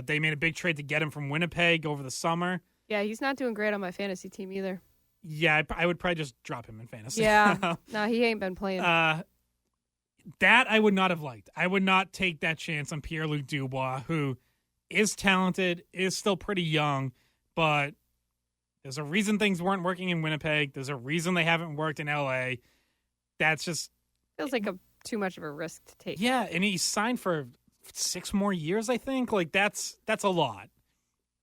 They made a big trade to get him from Winnipeg over the summer. Yeah, he's not doing great on my fantasy team either. Yeah, I would probably just drop him in fantasy. Yeah, no, he ain't been playing. That I would not have liked. I would not take that chance on Pierre-Luc Dubois, who is talented, is still pretty young, but there's a reason things weren't working in Winnipeg. There's a reason they haven't worked in L.A. That's just... Feels like too much of a risk to take. Yeah, and he signed for 6 more years, I think. Like, that's a lot.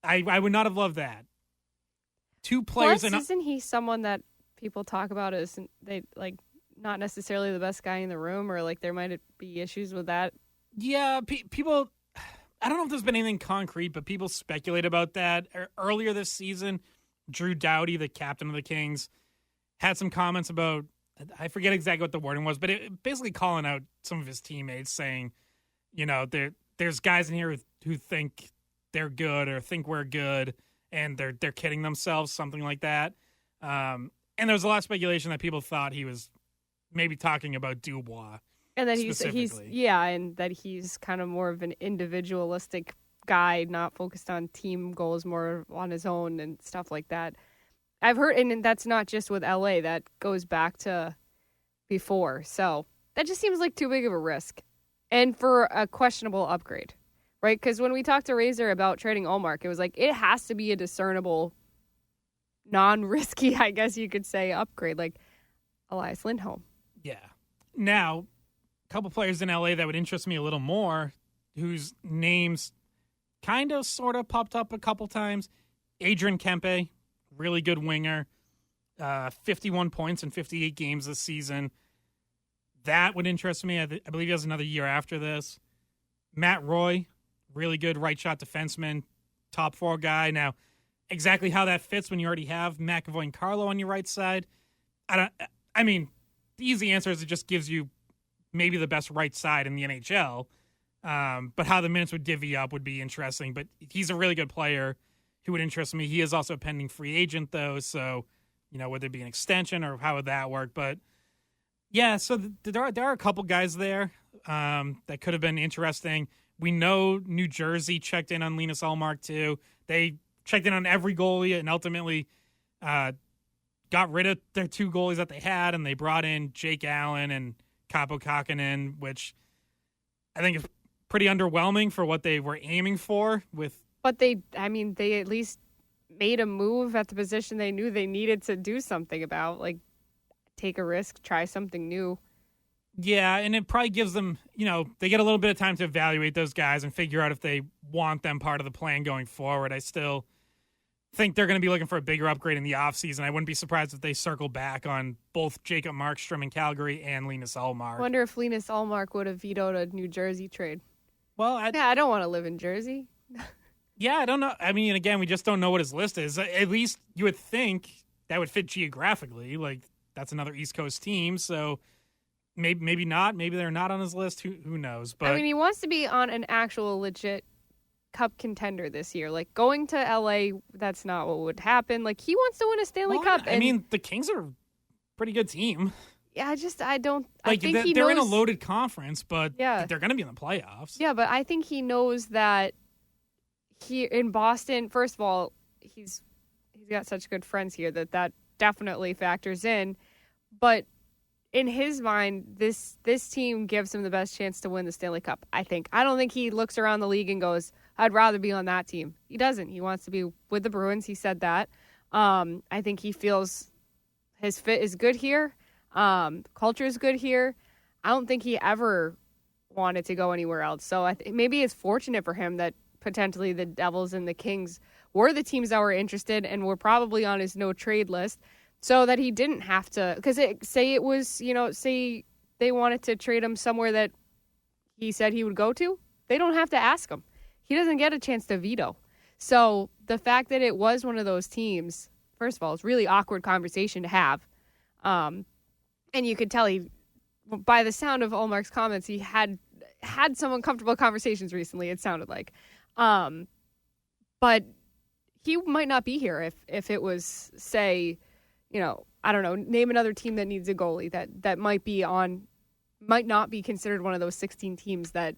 I would not have loved that. 2 players... Plus, isn't he someone that people talk about as they like... not necessarily the best guy in the room, or like there might be issues with that? Yeah, people, I don't know if there's been anything concrete, but people speculate about that. Earlier this season, Drew Doughty, the captain of the Kings, had some comments about, I forget exactly what the wording was, but it basically calling out some of his teammates saying, there's guys in here who think they're good or think we're good, and they're kidding themselves, something like that. And there was a lot of speculation that people thought he was maybe talking about Dubois. And that and that he's kind of more of an individualistic guy, not focused on team goals, more on his own and stuff like that. I've heard, and that's not just with LA, that goes back to before. So that just seems like too big of a risk. And for a questionable upgrade, right? Because when we talked to Razer about trading Ullmark, it was like, it has to be a discernible, non-risky, I guess you could say, upgrade, like Elias Lindholm. Yeah. Now, a couple players in LA that would interest me a little more, whose names kind of sort of popped up a couple times. Adrian Kempe, really good winger, 51 points in 58 games this season. That would interest me. I believe he has another year after this. Matt Roy, really good right shot defenseman, top 4 guy. Now, exactly how that fits when you already have McAvoy and Carlo on your right side, the easy answer is it just gives you maybe the best right side in the NHL. But how the minutes would divvy up would be interesting. But he's a really good player who would interest me. He is also a pending free agent, though. So, would there be an extension or how would that work? But, yeah, so there are a couple guys there that could have been interesting. We know New Jersey checked in on Linus Ullmark, too. They checked in on every goalie and ultimately got rid of their 2 goalies that they had, and they brought in Jake Allen and Kaapo Kähkönen, which I think is pretty underwhelming for what they were aiming for. But they at least made a move at the position they knew they needed to do something about, like take a risk, try something new. Yeah, and it probably gives them, they get a little bit of time to evaluate those guys and figure out if they want them part of the plan going forward. I still think they're going to be looking for a bigger upgrade in the offseason. I wouldn't be surprised if they circle back on both Jacob Markstrom in Calgary and Linus Ullmark. I wonder if Linus Ullmark would have vetoed a New Jersey trade. Well, I don't want to live in Jersey. Yeah, I don't know. I mean, again, we just don't know what his list is. At least you would think that would fit geographically. Like, that's another East Coast team, so maybe not. Maybe they're not on his list. Who knows? But I mean, he wants to be on an actual legit Cup contender this year. Like, going to LA, that's not what would happen. Like, he wants to win a Stanley Cup. I mean, the Kings are a pretty good team. Yeah, I think they're in a loaded conference, but they're going to be in the playoffs. Yeah, but I think he knows that here in Boston, first of all, he's got such good friends here that definitely factors in. But in his mind, this team gives him the best chance to win the Stanley Cup, I think. I don't think he looks around the league and goes, I'd rather be on that team. He doesn't. He wants to be with the Bruins. He said that. I think he feels his fit is good here. Culture is good here. I don't think he ever wanted to go anywhere else. So maybe it's fortunate for him that potentially the Devils and the Kings were the teams that were interested and were probably on his no trade list, so that he didn't have to. Because say they wanted to trade him somewhere that he said he would go to, they don't have to ask him. He doesn't get a chance to veto. So the fact that it was one of those teams, first of all, it's really awkward conversation to have. And you could tell by the sound of Ullmark's comments, he had some uncomfortable conversations recently, it sounded like. But he might not be here if it was, say, I don't know, name another team that needs a goalie that might not be considered one of those 16 teams that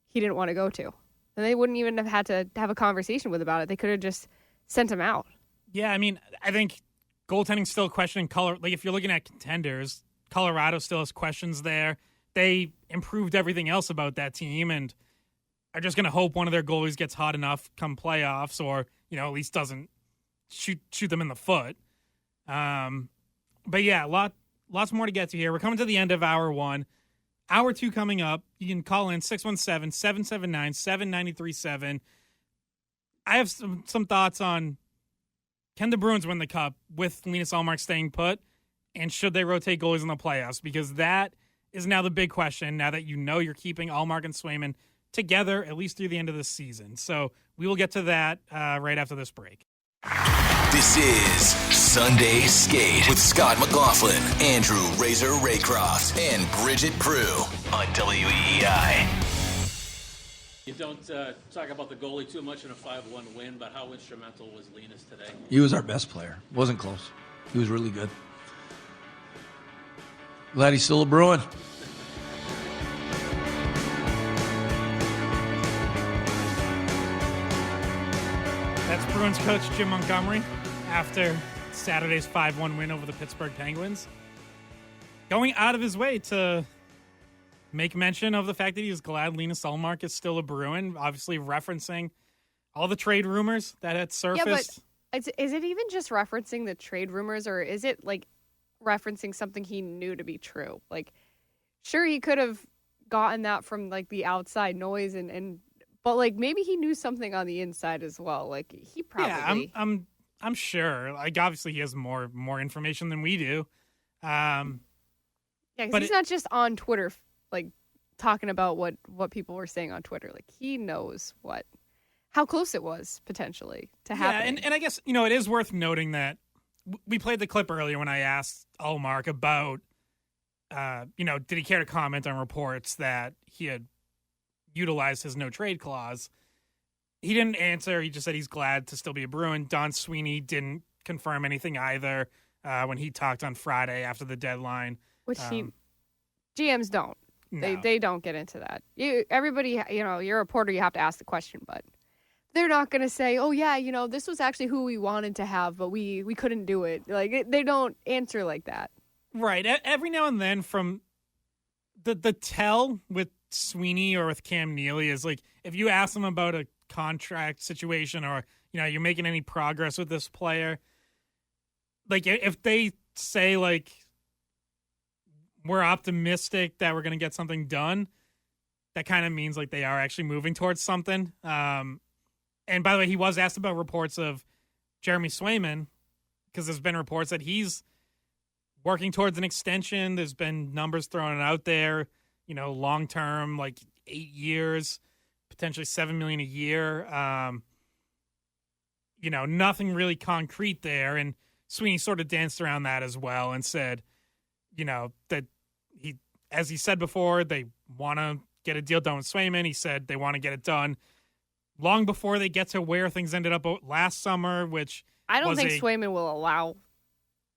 he didn't want to go to. And they wouldn't even have had to have a conversation with about it. They could have just sent him out. Yeah, I mean, I think goaltending's still a question in color. Like, if you're looking at contenders, Colorado still has questions there. They improved everything else about that team and are just going to hope one of their goalies gets hot enough come playoffs, or, at least doesn't shoot them in the foot. But yeah, lots more to get to here. We're coming to the end of hour one. Hour two coming up. You can call in 617-779-7937. I have some thoughts on, can the Bruins win the Cup with Linus Ullmark staying put, and should they rotate goalies in the playoffs? Because that is now the big question, now that you're keeping Ullmark and Swayman together at least through the end of the season. So we will get to that right after this break. This is Sunday Skate with Scott McLaughlin, Andrew Raycroft, and Bridgette Proulx on WEEI. You don't talk about the goalie too much in a 5-1 win, but how instrumental was Linus today? He was our best player. Wasn't close. He was really good. Glad he's still a Bruin. That's Bruins coach Jim Montgomery after Saturday's 5-1 win over the Pittsburgh Penguins, going out of his way to make mention of the fact that he was glad Linus Ullmark is still a Bruin, obviously referencing all the trade rumors that had surfaced. Yeah, but is it even just referencing the trade rumors, or is it like referencing something he knew to be true? Like, sure, he could have gotten that from like the outside noise but like maybe he knew something on the inside as well. Like, he probably. Yeah, I'm sure. Like, obviously he has more information than we do. Yeah, because he's not just on Twitter like talking about what people were saying on Twitter. Like, he knows how close it was potentially to happen. Yeah, and I guess it is worth noting that we played the clip earlier when I asked Ullmark about did he care to comment on reports that he had utilized his no trade clause. He didn't answer. He just said he's glad to still be a Bruin. Don Sweeney didn't confirm anything either when he talked on Friday after the deadline. Which GMs don't. No. They don't get into that. Everybody, you're a reporter, you have to ask the question, but they're not going to say, oh yeah, this was actually who we wanted to have, but we couldn't do it. Like, they don't answer like that. Right. Every now and then, from the tell with Sweeney or with Cam Neely is like, if you ask them about a contract situation or you're making any progress with this player, like if they say like we're optimistic that we're going to get something done, that kind of means like they are actually moving towards something. And by the way, he was asked about reports of Jeremy Swayman, because there's been reports that he's working towards an extension. There's been numbers thrown out there, long-term, like 8 years, potentially $7 million a year. Nothing really concrete there. And Sweeney sort of danced around that as well and said, that as he said before, they want to get a deal done with Swayman. He said they want to get it done long before they get to where things ended up last summer, which I don't think Swayman will allow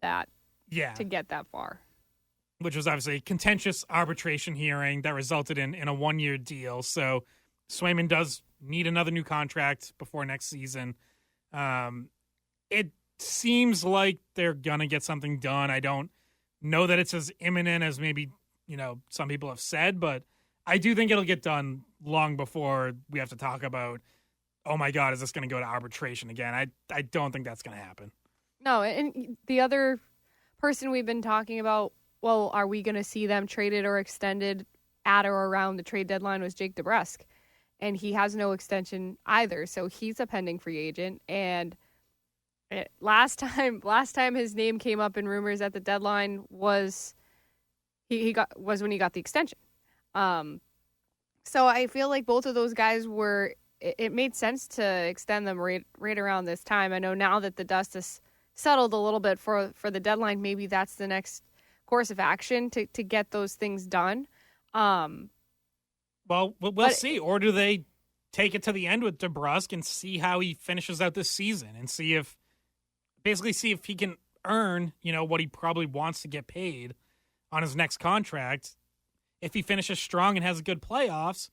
that to get that far. Which was obviously a contentious arbitration hearing that resulted in a 1-year deal. So Swayman does need another new contract before next season. It seems like they're going to get something done. I don't know that it's as imminent as maybe, some people have said, but I do think it'll get done long before we have to talk about, oh my God, is this going to go to arbitration again? I don't think that's going to happen. No, and the other person we've been talking about, well, are we going to see them traded or extended at or around the trade deadline was Jake DeBrusk. And he has no extension either, so he's a pending free agent. And last time his name came up in rumors at the deadline was was when he got the extension. So I feel like both of those guys it made sense to extend them right around this time. I know now that the dust has settled a little bit for the deadline, maybe that's the next course of action to get those things done. Well, we'll see. Or do they take it to the end with DeBrusk and see how he finishes out this season and see if he can earn, what he probably wants to get paid on his next contract. If he finishes strong and has good playoffs,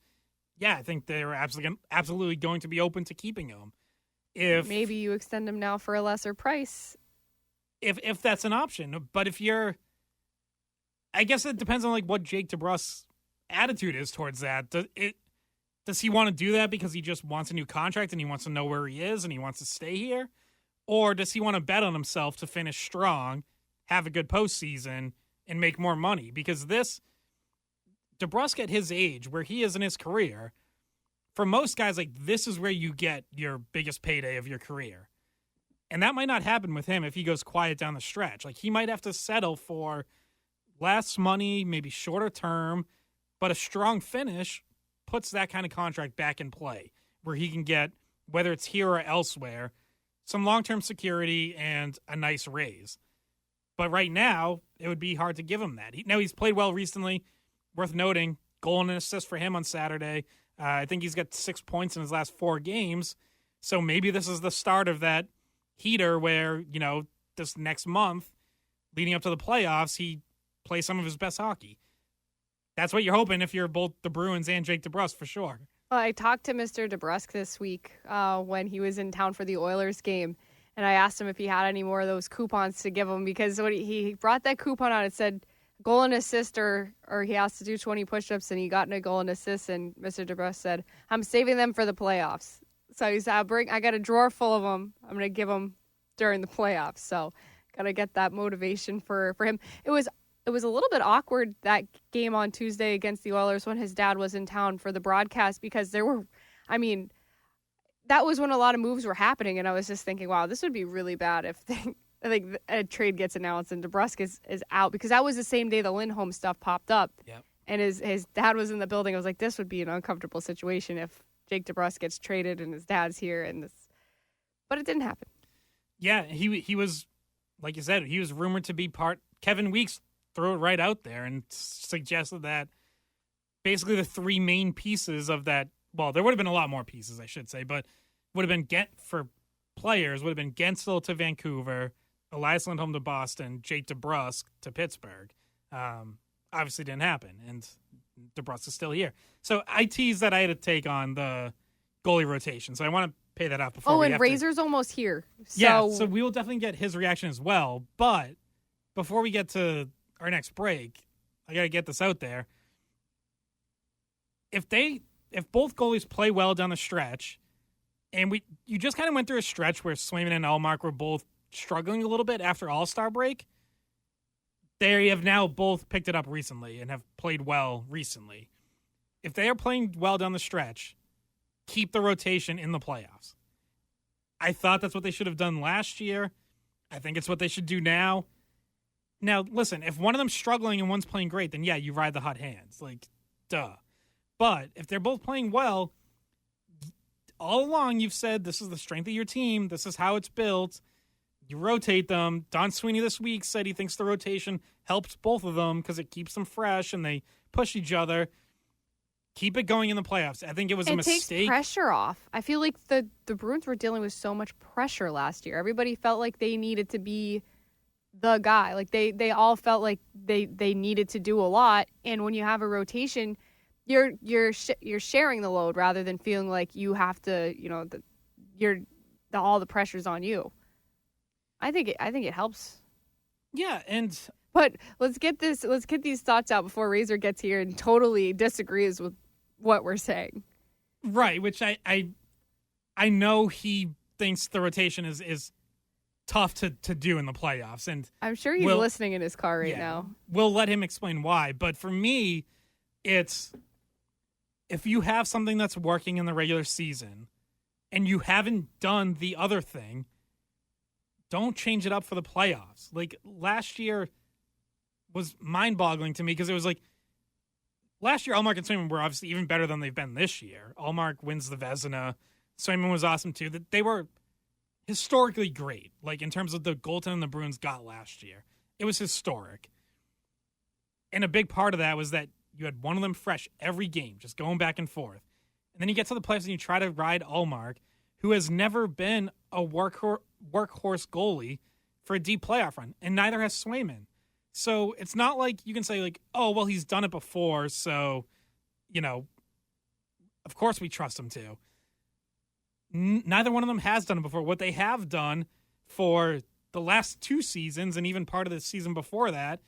yeah, I think they're absolutely going to be open to keeping him. If maybe you extend him now for a lesser price. If that's an option. But I guess it depends on what Jake DeBrusk's attitude is towards that. Does he want to do that because he just wants a new contract and he wants to know where he is and he wants to stay here? Or does he want to bet on himself to finish strong, have a good postseason, and make more money? Because DeBrusk at his age, where he is in his career, for most guys, this is where you get your biggest payday of your career. And that might not happen with him if he goes quiet down the stretch. He might have to settle for less money, maybe shorter term, but a strong finish puts that kind of contract back in play where he can get, whether it's here or elsewhere, some long-term security and a nice raise. But right now, it would be hard to give him that. He's played well recently. Worth noting, goal and an assist for him on Saturday. I think he's got 6 points in his last 4 games. So maybe this is the start of that heater where, this next month, leading up to the playoffs, he plays some of his best hockey. That's what you're hoping if you're both the Bruins and Jake DeBrusk, for sure. Well, I talked to Mr. DeBrusk this week when he was in town for the Oilers game, and I asked him if he had any more of those coupons to give him because when he brought that coupon out, it said goal and assist or he has to do 20 push-ups, and he got in a goal and assist, and Mr. DeBrusk said, I'm saving them for the playoffs. So he said, I got a drawer full of them. I'm going to give them during the playoffs. So got to get that motivation for him. It was a little bit awkward, that game on Tuesday against the Oilers when his dad was in town for the broadcast because that was when a lot of moves were happening, and I was just thinking, wow, this would be really bad if a trade gets announced and DeBrusk is out, because that was the same day the Lindholm stuff popped up. Yep. And his dad was in the building. I was like, this would be an uncomfortable situation if Jake DeBrusk gets traded and his dad's here, but it didn't happen. Yeah, he was, like you said, he was rumored to be Kevin Weeks threw it right out there and suggested that basically the 3 main pieces of that, well, there would have been a lot more pieces, I should say, but would have been for players, would have been Gensel to Vancouver, Elias Lindholm to Boston, Jake DeBrusk to Pittsburgh. Obviously didn't happen, and DeBrusk is still here. So I teased that I had to take on the goalie rotation, so I want to pay that off before we have Razor's almost here. So we will definitely get his reaction as well, but before we get to our next break, I got to get this out there. If both goalies play well down the stretch, and you just kind of went through a stretch where Swayman and Ullmark were both struggling a little bit after All-Star break, they have now both picked it up recently and have played well recently. If they are playing well down the stretch, keep the rotation in the playoffs. I thought that's what they should have done last year. I think it's what they should do now. Now, listen, if one of them's struggling and one's playing great, then yeah, you ride the hot hands. Duh. But if they're both playing well, all along you've said this is the strength of your team. This is how it's built. You rotate them. Don Sweeney this week said he thinks the rotation helps both of them because it keeps them fresh and they push each other. Keep it going in the playoffs. I think it was a mistake. It takes pressure off. I feel like the Bruins were dealing with so much pressure last year. Everybody felt like they needed to be the guy. Like they all felt like they needed to do a lot. And when you have a rotation, you're sharing the load rather than feeling like you have to. All the pressure's on you. I think it helps. Yeah, but let's get these thoughts out before Razer gets here and totally disagrees with what we're saying. Right, which I know he thinks the rotation is tough to do in the playoffs, and I'm sure he's listening in his car right now. We'll let him explain why, but for me, it's if you have something that's working in the regular season and you haven't done the other thing, don't change it up for the playoffs. Like last year was mind-boggling to me because it was like last year Ullmark and Swayman were obviously even better than they've been this year. Ullmark wins the Vezina. Swayman was awesome too. That they were historically great, like in terms of the goaltending the Bruins got last year. It was historic. And a big part of that was that you had one of them fresh every game, just going back and forth. And then you get to the playoffs and you try to ride Ullmark, who has never been a workhorse goalie for a deep playoff run, and neither has Swayman. So it's not like you can say, like, oh, well, he's done it before, so, of course we trust him to. Neither one of them has done it before. What they have done for the last 2 seasons and even part of the season before that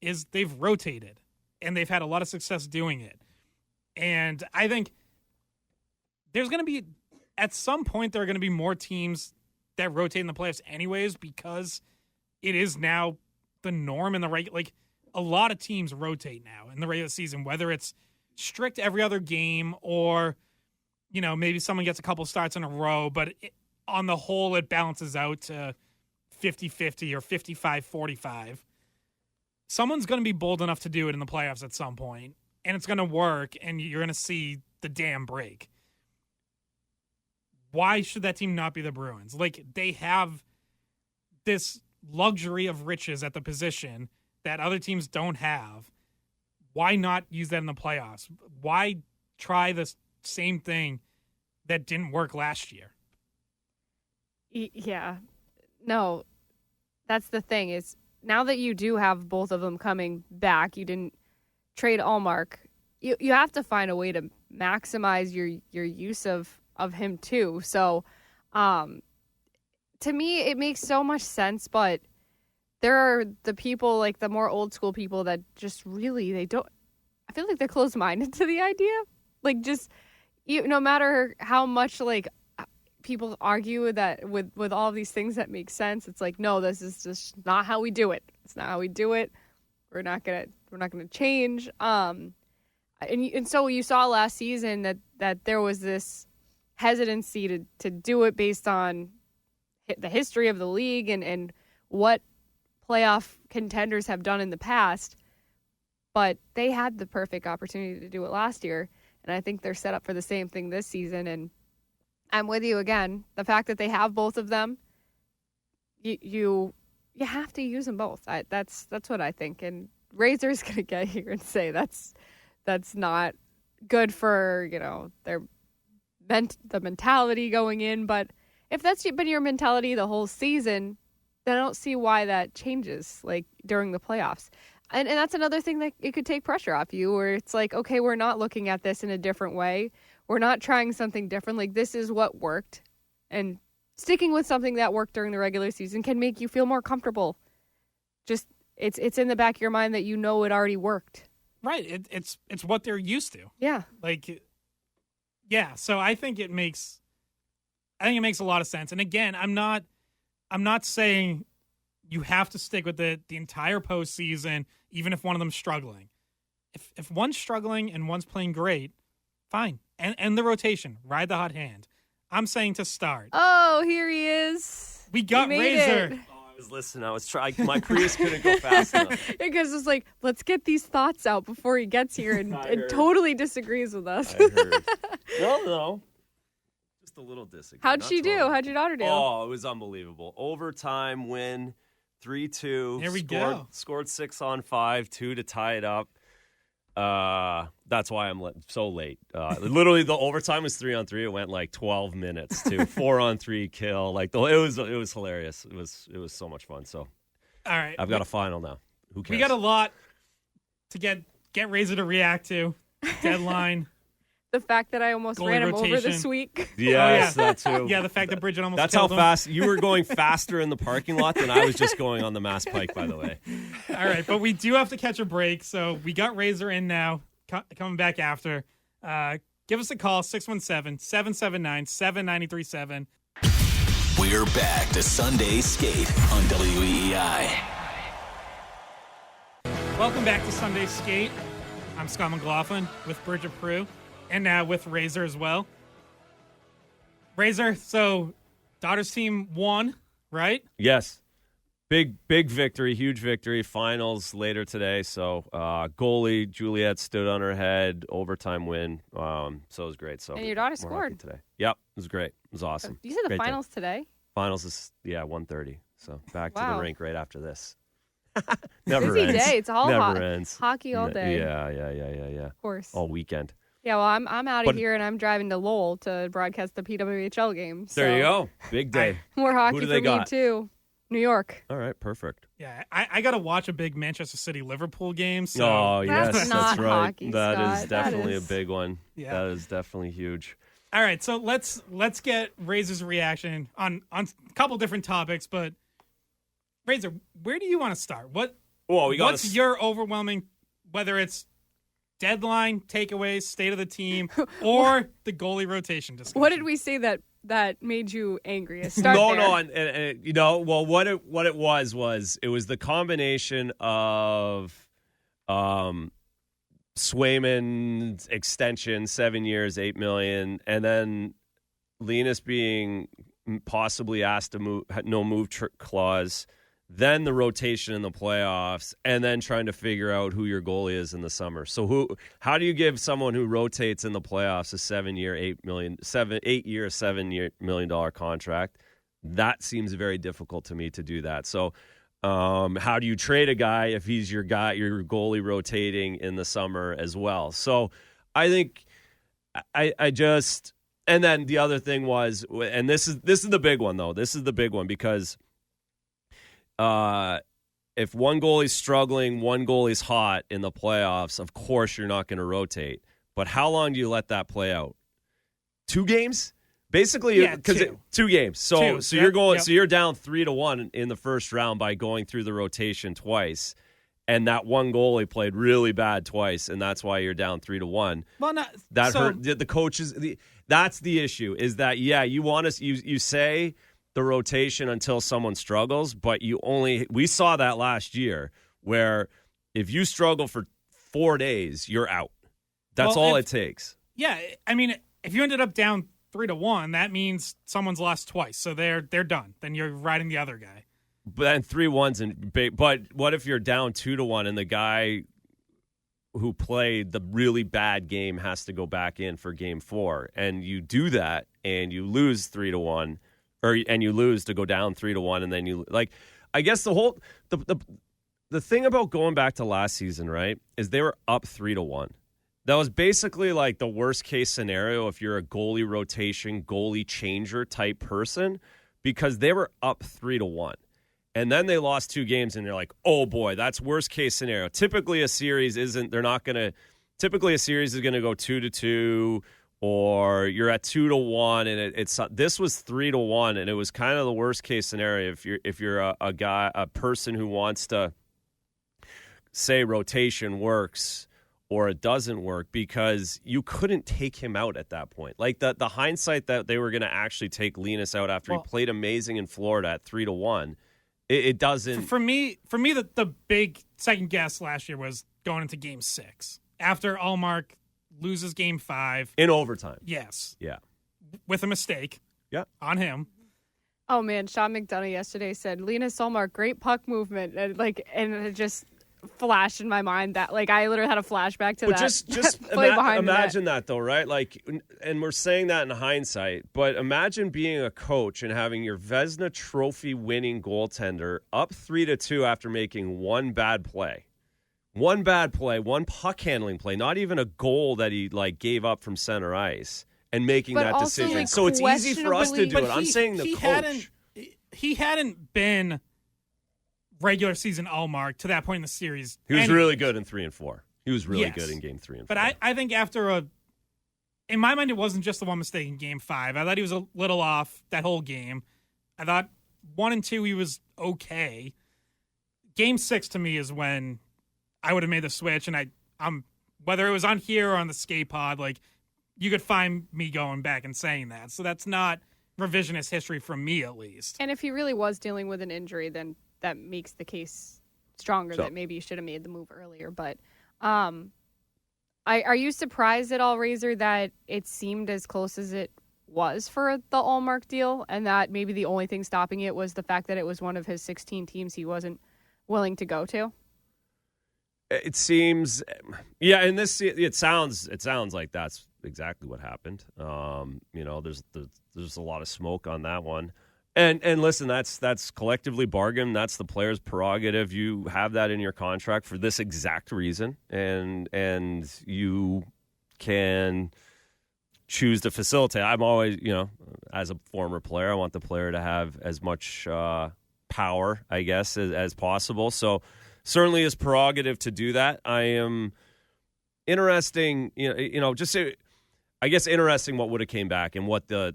is they've rotated, and they've had a lot of success doing it. And I think there's going to be, at some point, there are going to be more teams that rotate in the playoffs anyways because it is now the norm in the regular. Like, a lot of teams rotate now in the regular season, whether it's strict every other game or, maybe someone gets a couple starts in a row, but on the whole, it balances out to 50-50 or 55-45. Someone's going to be bold enough to do it in the playoffs at some point, and it's going to work, and you're going to see the dam break. Why should that team not be the Bruins? Like, they have this luxury of riches at the position that other teams don't have. Why not use that in the playoffs? Why try the same thing that didn't work last year? Yeah. No, that's the thing is now that you do have both of them coming back, you didn't trade Ullmark. You have to find a way to maximize your use of him too. So, to me, it makes so much sense, but there are the people, like the more old school people that just really, I feel like they're closed-minded to the idea. Like just, no matter how much like people argue that with all of these things that make sense, it's like, no, this is just not how we do it. It's not how we do it. We're not gonna change. And so you saw last season that there was this hesitancy to do it based on the history of the league and what playoff contenders have done in the past. But they had the perfect opportunity to do it last year, and I think they're set up for the same thing this season. And I'm with you again. The fact that they have both of them, you have to use them both. That's what I think. And Razer's going to get here and say that's not good for the mentality going in. But if that's been your mentality the whole season, then I don't see why that changes like during the playoffs. And that's another thing that it could take pressure off you, where it's like, okay, we're not looking at this in a different way. We're not trying something different. Like, this is what worked. And sticking with something that worked during the regular season can make you feel more comfortable. Just, it's in the back of your mind that it already worked. Right. It's what they're used to. Yeah. Like, yeah. So I think it makes a lot of sense. And again, I'm not saying you have to stick with the entire postseason, even if one of them's struggling. If one's struggling and one's playing great, fine. And the rotation, ride the hot hand. I'm saying to start. Oh, here he is. We got Razer. I was listening. I was trying. My Prius couldn't go fast enough. Because it's like, let's get these thoughts out before he gets here and totally disagrees with us. I heard. No. a little disagree. How'd she do? How'd your daughter do? Oh, it was unbelievable. Overtime win, 3-2. There we go. Scored 6 on 5, 2 to tie it up. That's why I'm so late. Literally, the overtime was 3 on 3. It went like 12 minutes to 4 on 3 kill. Like it was hilarious. It was so much fun. So, all right, I've got a final now. Who cares? We got a lot to get Razer to react to. Deadline. The fact that I almost Goalie ran him rotation. over this week. Yes, that too. Yeah, the fact that Bridgette almost That's killed how him. fast you were going faster in the parking lot than I was just going on the Mass Pike, by the way. All right, but we do have to catch a break, so we got Razer in now, coming back after. Give us a call, 617-779-7937. We're back to Sunday Skate on WEEI. Welcome back to Sunday Skate. I'm Scott McLaughlin with Bridgette Proulx, and now with Razer as well. Razer, so daughter's team won, right? Yes. Big victory, huge victory. Finals later today. So goalie Juliette stood on her head, overtime win. So it was great. So and your daughter we're scored happy today. Yep, it was great. It was awesome. You said the Great finals day. today? Finals is 1:30. So back to Wow. the rink right after this. Never Busy ends. day. It's all Never ends. hockey all day. Yeah. Of course. All weekend. Yeah, well, I'm out of But- here and I'm driving to Lowell to broadcast the PWHL game. So There you go. Big day. more hockey Who do for they me got? too. New York. All right, perfect. Yeah, I got to watch a big Manchester City Liverpool game. So Oh, yes, That's not that's right. hockey, That Scott. is definitely That is- a big one. Yeah. That is definitely huge. All right, so let's get Razer's reaction on a couple different topics, but Razer, where do you want to start? What's your overwhelming, whether it's deadline, takeaways, state of the team, or the goalie rotation discussion? What did we say that made you angry? Start No, there. and you know, well, what it was it was the combination of Swayman's extension, 7 years, $8 million, and then Linus being possibly asked to move, no move clause, then the rotation in the playoffs, and then trying to figure out who your goalie is in the summer. So how do you give someone who rotates in the playoffs a 7 year, $8 million contract? That seems very difficult to me to do that. So how do you trade a guy if he's your goalie rotating in the summer as well? So I think I just, and then the other thing was, and this is the big one though. This is the big one because if one goalie's struggling, one goalie's hot in the playoffs, of course you're not going to rotate. But how long do you let that play out? 2 games? Basically, because 2 games. So you're going. Yep. So you're down 3-1 in the first round by going through the rotation twice, and that one goalie played really bad twice, and that's why you're down 3-1. Well, hurt the coaches. That's the issue. Is that you want us? You say the rotation until someone struggles, but we saw that last year where if you struggle for 4 days, you're out. That's all it takes. Yeah, I mean, if you ended up down 3-1, that means someone's lost twice, so they're done. Then you're riding the other guy. But then 3-1's but what if you're down 2-1 and the guy who played the really bad game has to go back in for game 4, and you do that and you lose 3-1, and you lose to go down 3-1, and then you I guess the thing about going back to last season, right, is they were up 3-1. That was basically like the worst case scenario if you're a goalie rotation, goalie changer type person, because they were up 3-1. And then they lost 2 games and you're like, oh boy, that's worst case scenario. Typically a series is going to go 2-2, or you're at 2-1, and this was 3-1, and it was kind of the worst case scenario if you're a person who wants to say rotation works or it doesn't work, because you couldn't take him out at that point. Like the hindsight that they were going to actually take Linus out after he played amazing in Florida at 3-1, it doesn't. For me, the big second guess last year was going into Game 6 after Ullmark loses Game 5 in overtime. Yes. Yeah. With a mistake. Yeah. On him. Oh man, Sean McDonough yesterday said Linus Ullmark, great puck movement, and it just. flashed in my mind that like I literally had a flashback to but that. Just play behind the net. imagine that though, right? Like, and we're saying that in hindsight, but imagine being a coach and having your Vezina Trophy winning goaltender up 3-2 after making one bad play, one puck handling play, not even a goal that he like gave up from center ice, and making But that also, decision. like, So it's easy for us to do But it. I'm saying the coach. He hadn't been regular season Ullmark to that point in the series. He was anyways. really good in 3 and 4. He was really Yes. good in game 3 and 4. But I think in my mind, it wasn't just the one mistake in game 5. I thought he was a little off that whole game. I thought 1 and 2, he was okay. Game 6 to me is when I would have made the switch. And I'm whether it was on here or on the skate pod, like you could find me going back and saying that. So that's not revisionist history from me, at least. And if he really was dealing with an injury, then that makes the case stronger that maybe you should have made the move earlier. But are you surprised at all, Razer, that it seemed as close as it was for the Ullmark deal, and that maybe the only thing stopping it was the fact that it was one of his 16 teams he wasn't willing to go to? It seems, yeah, and it sounds like that's exactly what happened. There's a lot of smoke on that one. And listen, that's collectively bargained. That's the player's prerogative. You have that in your contract for this exact reason, and you can choose to facilitate. I'm always, as a former player, I want the player to have as much power, I guess, as possible. So certainly his prerogative to do that. I am interesting, I guess interesting what would have came back and what the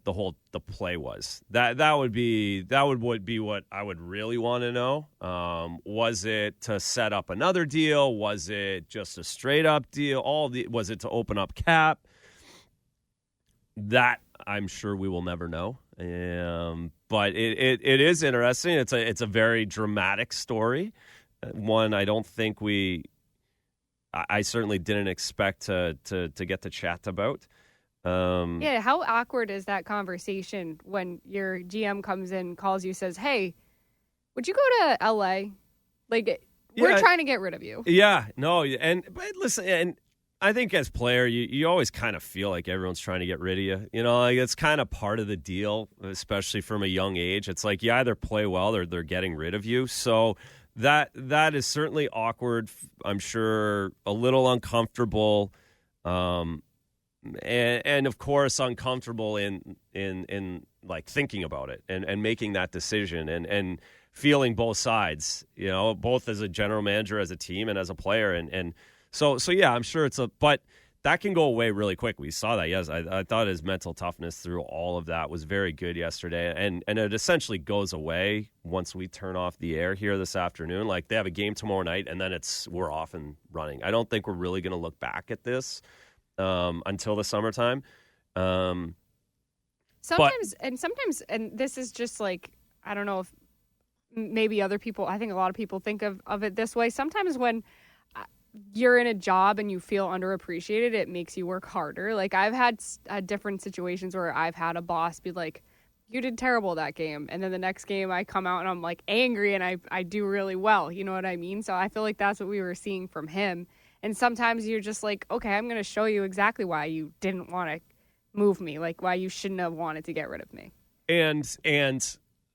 play was. That would be what I would really want to know. Was it to set up another deal? Was it just a straight up deal? Was it to open up cap? That I'm sure we will never know. But it is interesting. It's a very dramatic story. One I don't think I certainly didn't expect to get to chat about. How awkward is that conversation when your GM comes in, calls you, says, "Hey, would you go to LA? Like, we're trying to get rid of you." Yeah, no, but listen, and I think as player, you always kind of feel like everyone's trying to get rid of you. Like it's kind of part of the deal, especially from a young age. It's like you either play well or they're getting rid of you. So that is certainly awkward. I'm sure a little uncomfortable. And of course uncomfortable in like thinking about it and making that decision and feeling both sides, both as a general manager, as a team, and as a player. And so yeah, I'm sure but that can go away really quick. We saw that. Yes. I thought his mental toughness through all of that was very good yesterday. And it essentially goes away once we turn off the air here this afternoon. Like they have a game tomorrow night and then we're off and running. I don't think we're really going to look back at this until the summertime. Sometimes, and this is just like, I don't know if maybe other people, I think a lot of people think of it this way. Sometimes when you're in a job and you feel underappreciated, it makes you work harder. Like I've had different situations where I've had a boss be like, "You did terrible that game." And then the next game I come out and I'm like angry and I do really well. You know what I mean? So I feel like that's what we were seeing from him. And sometimes you're just like, okay, I'm going to show you exactly why you didn't want to move me, like why you shouldn't have wanted to get rid of me. And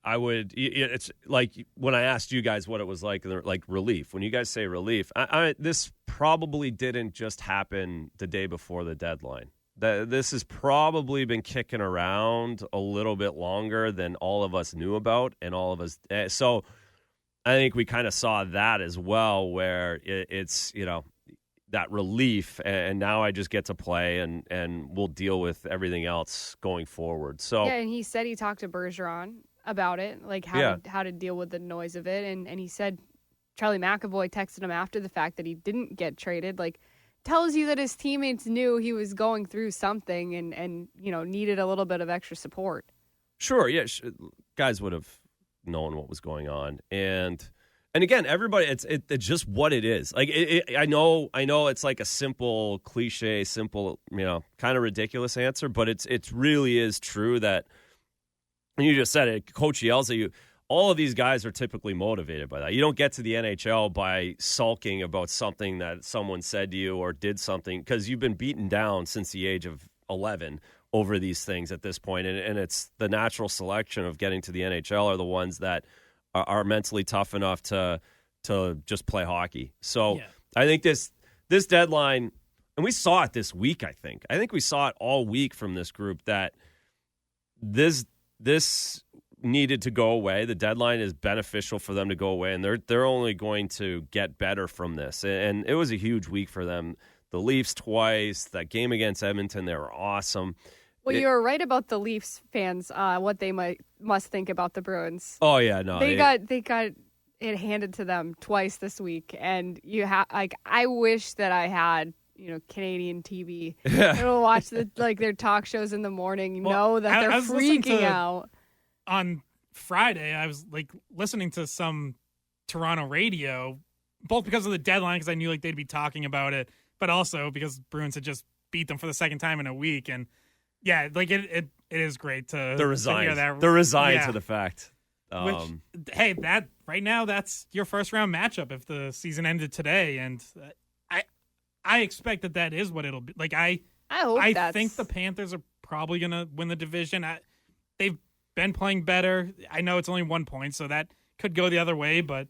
I would, it's like when I asked you guys what it was like relief. When you guys say relief, this probably didn't just happen the day before the deadline. This has probably been kicking around a little bit longer than all of us knew about, and all of us. So I think we kind of saw that as well, where it's that relief, and now I just get to play, and we'll deal with everything else going forward. So yeah, and he said he talked to Bergeron about it, like how to deal with the noise of it, and he said Charlie McAvoy texted him after the fact that he didn't get traded, like tells you that his teammates knew he was going through something and needed a little bit of extra support. Sure, yeah, guys would have known what was going on, and again, everybody, it's just what it is. Like I know it's like a simple cliche, simple, kind of ridiculous answer, but it really is true that. And you just said it. Coach yells at you. all of these guys are typically motivated by that. You don't get to the NHL by sulking about something that someone said to you or did something, because you've been beaten down since the age of 11 over these things at this point. And it's the natural selection of getting to the NHL are the ones that are mentally tough enough to just play hockey. So I think this deadline, and we saw it this week, I think we saw it all week from this group, that this needed to go away. The deadline is beneficial for them to go away, and they're only going to get better from this. And it was a huge week for them. The Leafs twice, that game against Edmonton, they were awesome. Well, you were right about the Leafs fans, what they must think about the Bruins. Oh yeah, no, they got it handed to them twice this week, and I wish that I had Canadian TV to watch their talk shows in the morning. That they're freaking out. On Friday, I was listening to some Toronto radio, both because of the deadline, because I knew they'd be talking about it, but also because Bruins had just beat them for the second time in a week. And yeah, it is great to hear that. They're resigned to the fact. Hey, that right now, that's your first round matchup if the season ended today, and I expect that is what it'll be. I think the Panthers are probably gonna win the division. They've been playing better. I know it's only 1 point, so that could go the other way, but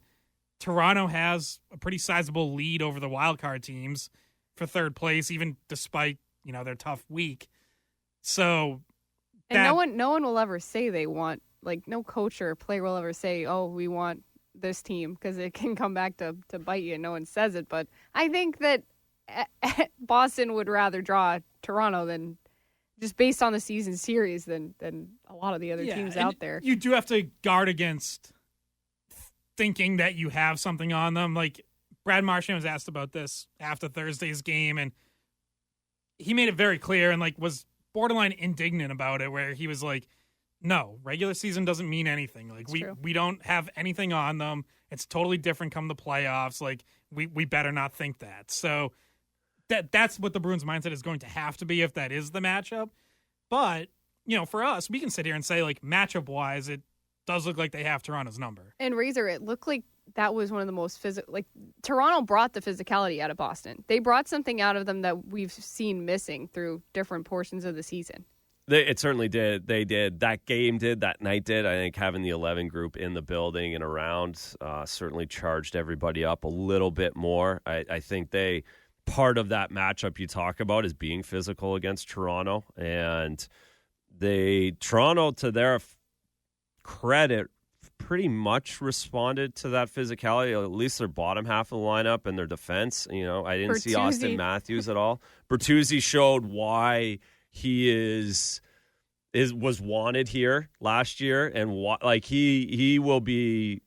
Toronto has a pretty sizable lead over the wildcard teams for third place, even despite, their tough week. So no one will ever say they want, no coach or player will ever say, oh, we want this team, because it can come back to bite you and no one says it. But I think that Boston would rather draw Toronto than just based on the season series than a lot of the other teams out there. You do have to guard against thinking that you have something on them. Brad Marchand was asked about this after Thursday's game, and he made it very clear and was borderline indignant about it, where he was like, no, regular season doesn't mean anything. We don't have anything on them. It's totally different come the playoffs. We better not think that. So that's what the Bruins mindset is going to have to be if that is the matchup. But, for us, we can sit here and say, matchup-wise, it does look like they have Toronto's number. And Razer, it looked like that was one of the most physical. Toronto brought the physicality out of Boston. They brought something out of them that we've seen missing through different portions of the season. It certainly did. They did. That game did. That night did. I think having the 11 group in the building and around certainly charged everybody up a little bit more. I think part of that matchup you talk about is being physical against Toronto, and Toronto, to their credit, pretty much responded to that physicality, at least their bottom half of the lineup and their defense. I didn't see Austin Matthews at all. Bertuzzi showed why he was wanted here last year, and he will be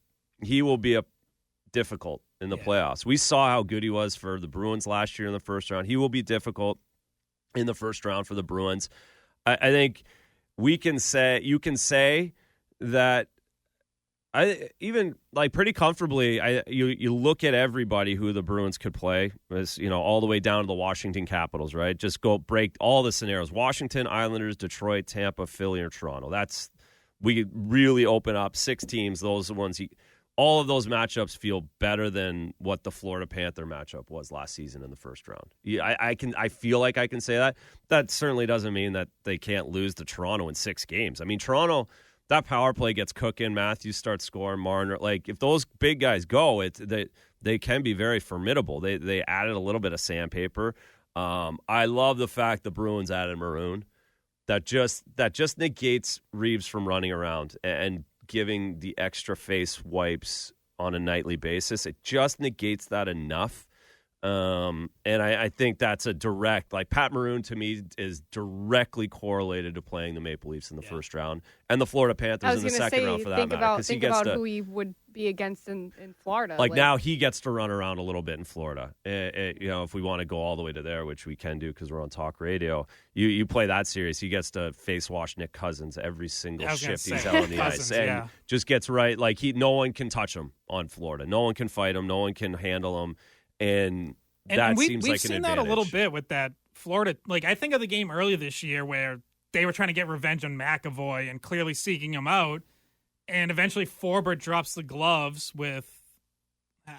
difficult in the playoffs. We saw how good he was for the Bruins last year in the first round. He will be difficult in the first round for the Bruins. I think you can say that pretty comfortably. You look at everybody who the Bruins could play, as all the way down to the Washington Capitals, right? Just go break all the scenarios: Washington, Islanders, Detroit, Tampa, Philly, or Toronto. We really open up 6 teams. Those are the ones. All of those matchups feel better than what the Florida Panther matchup was last season in the first round. I feel like I can say that. That certainly doesn't mean that they can't lose to Toronto in 6 games. I mean, Toronto, that power play gets cooking. Matthews starts scoring. Marner, if those big guys go, they can be very formidable. They added a little bit of sandpaper. I love the fact the Bruins added Maroon. That just negates Reeves from running around and giving the extra face wipes on a nightly basis. It just negates that enough. And I think that's a direct, Pat Maroon to me is directly correlated to playing the Maple Leafs in the first round and the Florida Panthers in the second round for that matter. Think about who he would be against in Florida. Now he gets to run around a little bit in Florida. If we want to go all the way to there, which we can do because we're on talk radio, you play that series, he gets to face wash Nick Cousins every single shift he's out on the ice. And just gets right. No one can touch him on Florida. No one can fight him. No one can handle him. And that seems like an advantage. We've seen that a little bit with that Florida. I think of the game earlier this year where they were trying to get revenge on McAvoy and clearly seeking him out. and eventually Forbert drops the gloves with,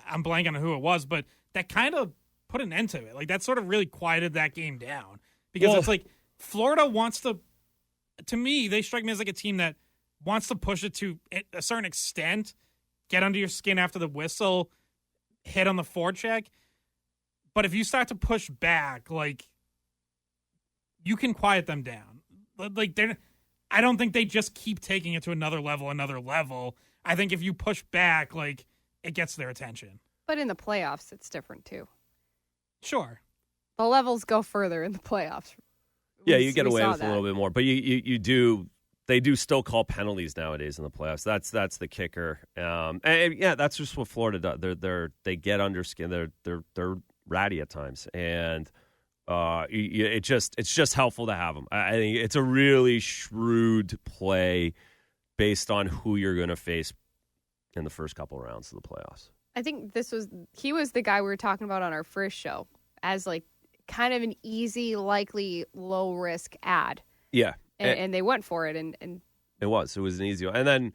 I'm blanking on who it was, but that kind of put an end to it. Like, that sort of really quieted that game down. Because it's like, Florida wants to me, they strike me as like a team that wants to push it to a certain extent, get under your skin after the whistle, hit on the forecheck. But if you start to push back, like, you can quiet them down. Like, I don't think they just keep taking it to another level. I think if you push back, like, it gets their attention. But in the playoffs, it's different too. Sure. The levels go further in the playoffs. Yeah, you get away with a little bit more, but you do. They do still call penalties nowadays in the playoffs. That's the kicker. And yeah, that's just what Florida does. They get under skin. They're ratty at times, and it's just helpful to have them. I think it's a really shrewd play based on who you're going to face in the first couple of rounds of the playoffs. I think he was the guy we were talking about on our first show as like kind of an easy, likely, low risk ad. Yeah. And they went for it, and it was an easy one. And then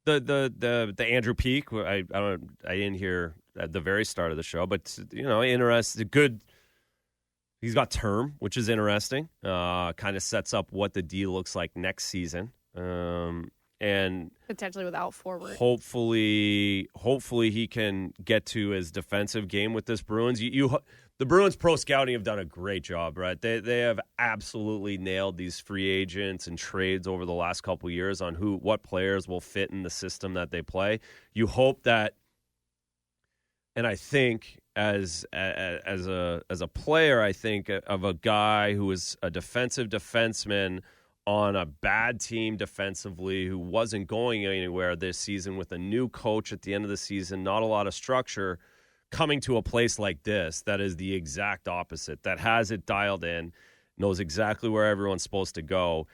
the Andrew Peeke, I didn't hear at the very start of the show, but interesting, good. He's got term, which is interesting. Kind of sets up what the deal looks like next season, and potentially without forward. Hopefully he can get to his defensive game with this Bruins. The Bruins pro scouting have done a great job, right? They have absolutely nailed these free agents and trades over the last couple of years on what players will fit in the system that they play. You hope that, and I think as a player, I think of a guy who is a defensive defenseman on a bad team defensively who wasn't going anywhere this season with a new coach at the end of the season, not a lot of structure, coming to a place like this that is the exact opposite, that has it dialed in, knows exactly where everyone's supposed to go.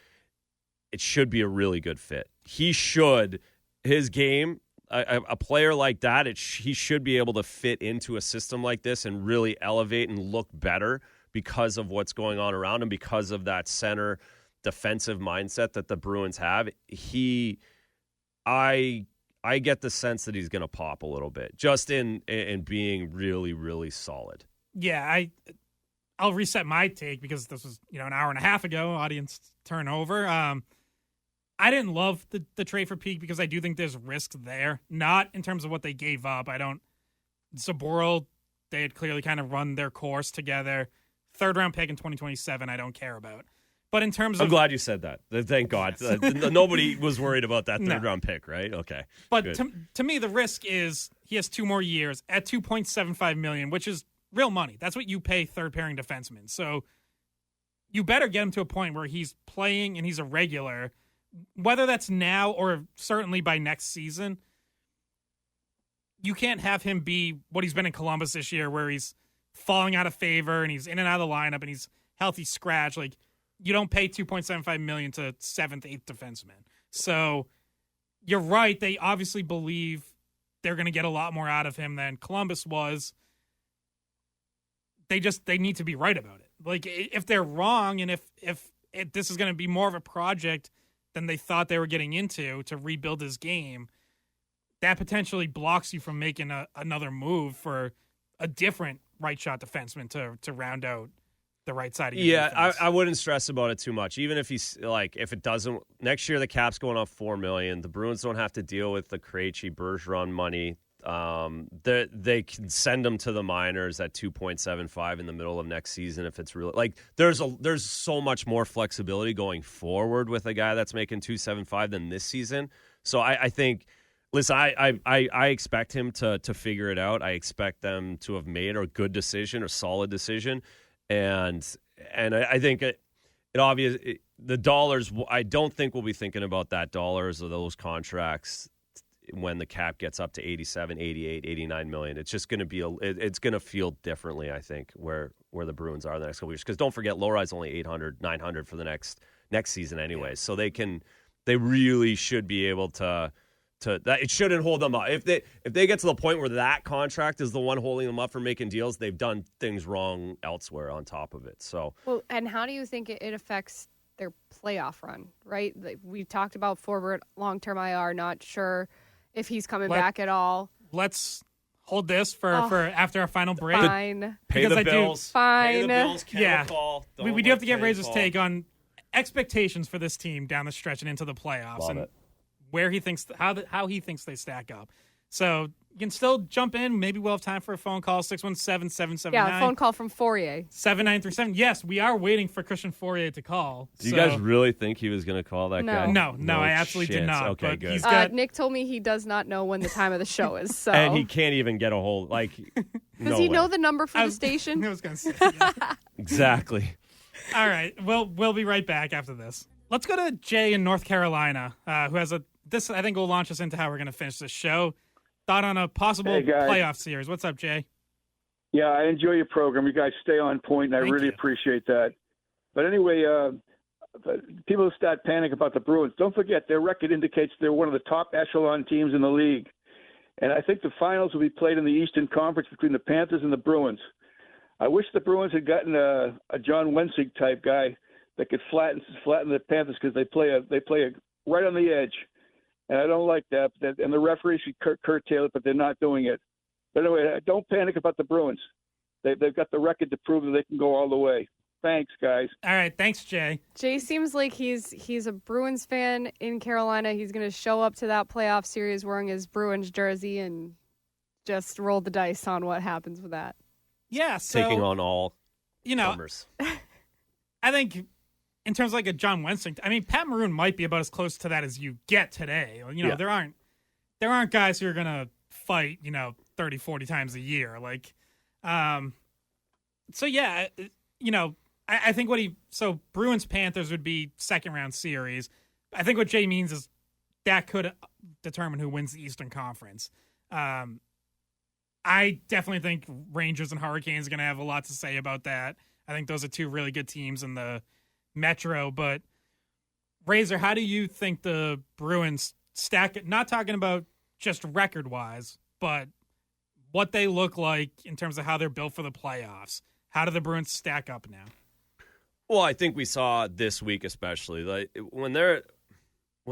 It should be a really good fit. His game, a player like that, he should be able to fit into a system like this and really elevate and look better because of what's going on around him, because of that center defensive mindset that the Bruins have. I get the sense that he's going to pop a little bit, just in being really, really solid. Yeah, I'll reset my take because this was an hour and a half ago. Audience turnover. I didn't love the trade for Peeke because I do think there's risk there. Not in terms of what they gave up. Zaboral, they had clearly kind of run their course together. 3rd round pick in 2027, I don't care about. But in terms of... I'm glad you said that. Thank God. Nobody was worried about that 3rd round pick, right? Okay. But to me, the risk is he has 2 more years at $2.75 million, which is real money. That's what you pay third-pairing defensemen. So you better get him to a point where he's playing and he's a regular, whether that's now or certainly by next season. You can't have him be what he's been in Columbus this year, where he's falling out of favor and he's in and out of the lineup and he's healthy scratch. Like, you don't pay $2.75 million to 7th, 8th defenseman. So you're right. They obviously believe they're going to get a lot more out of him than Columbus was. They need to be right about it. Like, if they're wrong and if this is going to be more of a project than they thought they were getting into to rebuild his game, that potentially blocks you from making another move for a different right shot defenseman to round out the right side of your defense. I wouldn't stress about it too much. Even if he's if it doesn't, next year the cap's going off $4 million. The Bruins don't have to deal with the Krejci Bergeron money. They can send him to the minors at 2.75 in the middle of next season if it's really there's so much more flexibility going forward with a guy that's making 2.75 than this season. So I think. Listen, I expect him to figure it out. I expect them to have made a good decision, a solid decision. And I think it obvious the dollars. I don't think we'll be thinking about that dollars or those contracts when the cap gets up to 87, 88, 89 million. It's just going to be it's going to feel differently, I think, where the Bruins are the next couple years. Because don't forget, Lori's only 800, 900 for the next season anyway. So they really should be able to that it shouldn't hold them up. If they get to the point where that contract is the one holding them up for making deals, they've done things wrong elsewhere on top of it. So well, and how do you think it affects their playoff run, right? We talked about forward long-term IR, not sure if he's coming back at all. Let's hold this for after our final break. Fine. Pay the bills. Fine. Pay the bills. Call. We do have to get Razor's take on expectations for this team down the stretch and into the playoffs. Love and it. Where he thinks how he thinks they stack up. So you can still jump in. Maybe we'll have time for a phone call. 617-779. Yeah, a phone call from Fourier. 7937. Yes, we are waiting for Christian Fourier to call. Do you guys really think he was going to call that guy? No, I absolutely did not. Okay, but good. Nick told me he does not know when the time of the show is. So. And he can't even get a hold. Does he know the number for the station? I was going to say. Yeah. Exactly. All right, we'll be right back after this. Let's go to Jay in North Carolina, who has this I think will launch us into how we're going to finish this show. Thought on a possible playoff series. What's up, Jay? Yeah, I enjoy your program. You guys stay on point, and I really appreciate that. But anyway, people who start panic about the Bruins, don't forget their record indicates they're one of the top echelon teams in the league. And I think the finals will be played in the Eastern Conference between the Panthers and the Bruins. I wish the Bruins had gotten a John Wensig type guy that could flatten the Panthers because they play right on the edge. And I don't like that. And the referee should curtail it, but they're not doing it. But anyway, don't panic about the Bruins. They've got the record to prove that they can go all the way. Thanks, guys. All right. Thanks, Jay. Jay seems like he's a Bruins fan in Carolina. He's going to show up to that playoff series wearing his Bruins jersey and just roll the dice on what happens with that. Yeah. So, taking on all numbers. I think in terms of like a John Wensing, I mean, Pat Maroon might be about as close to that as you get today. There aren't guys who are going to fight, 30, 40 times a year. I think Bruins Panthers would be second round series. I think what Jay means is that could determine who wins the Eastern Conference. I definitely think Rangers and Hurricanes are going to have a lot to say about that. I think those are two really good teams in the Metro. But Razor, how do you think the Bruins stack it? Not talking about just record wise, but what they look like in terms of how they're built for the playoffs. How do the Bruins stack up now? Well, I think we saw this week especially, like when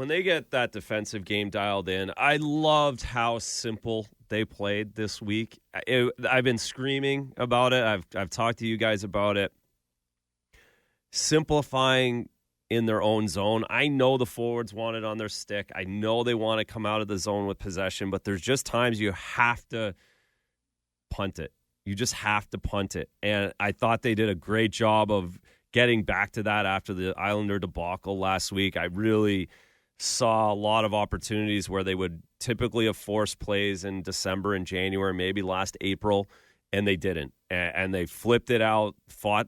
they get that defensive game dialed in. I loved how simple they played this week. I've been screaming about it. I've talked to you guys about it. Simplifying in their own zone. I know the forwards want it on their stick. I know they want to come out of the zone with possession, but there's just times you have to punt it. You just have to punt it. And I thought they did a great job of getting back to that after the Islander debacle last week. I really saw a lot of opportunities where they would typically have forced plays in December and January, maybe last April, and they didn't. And they flipped it out, fought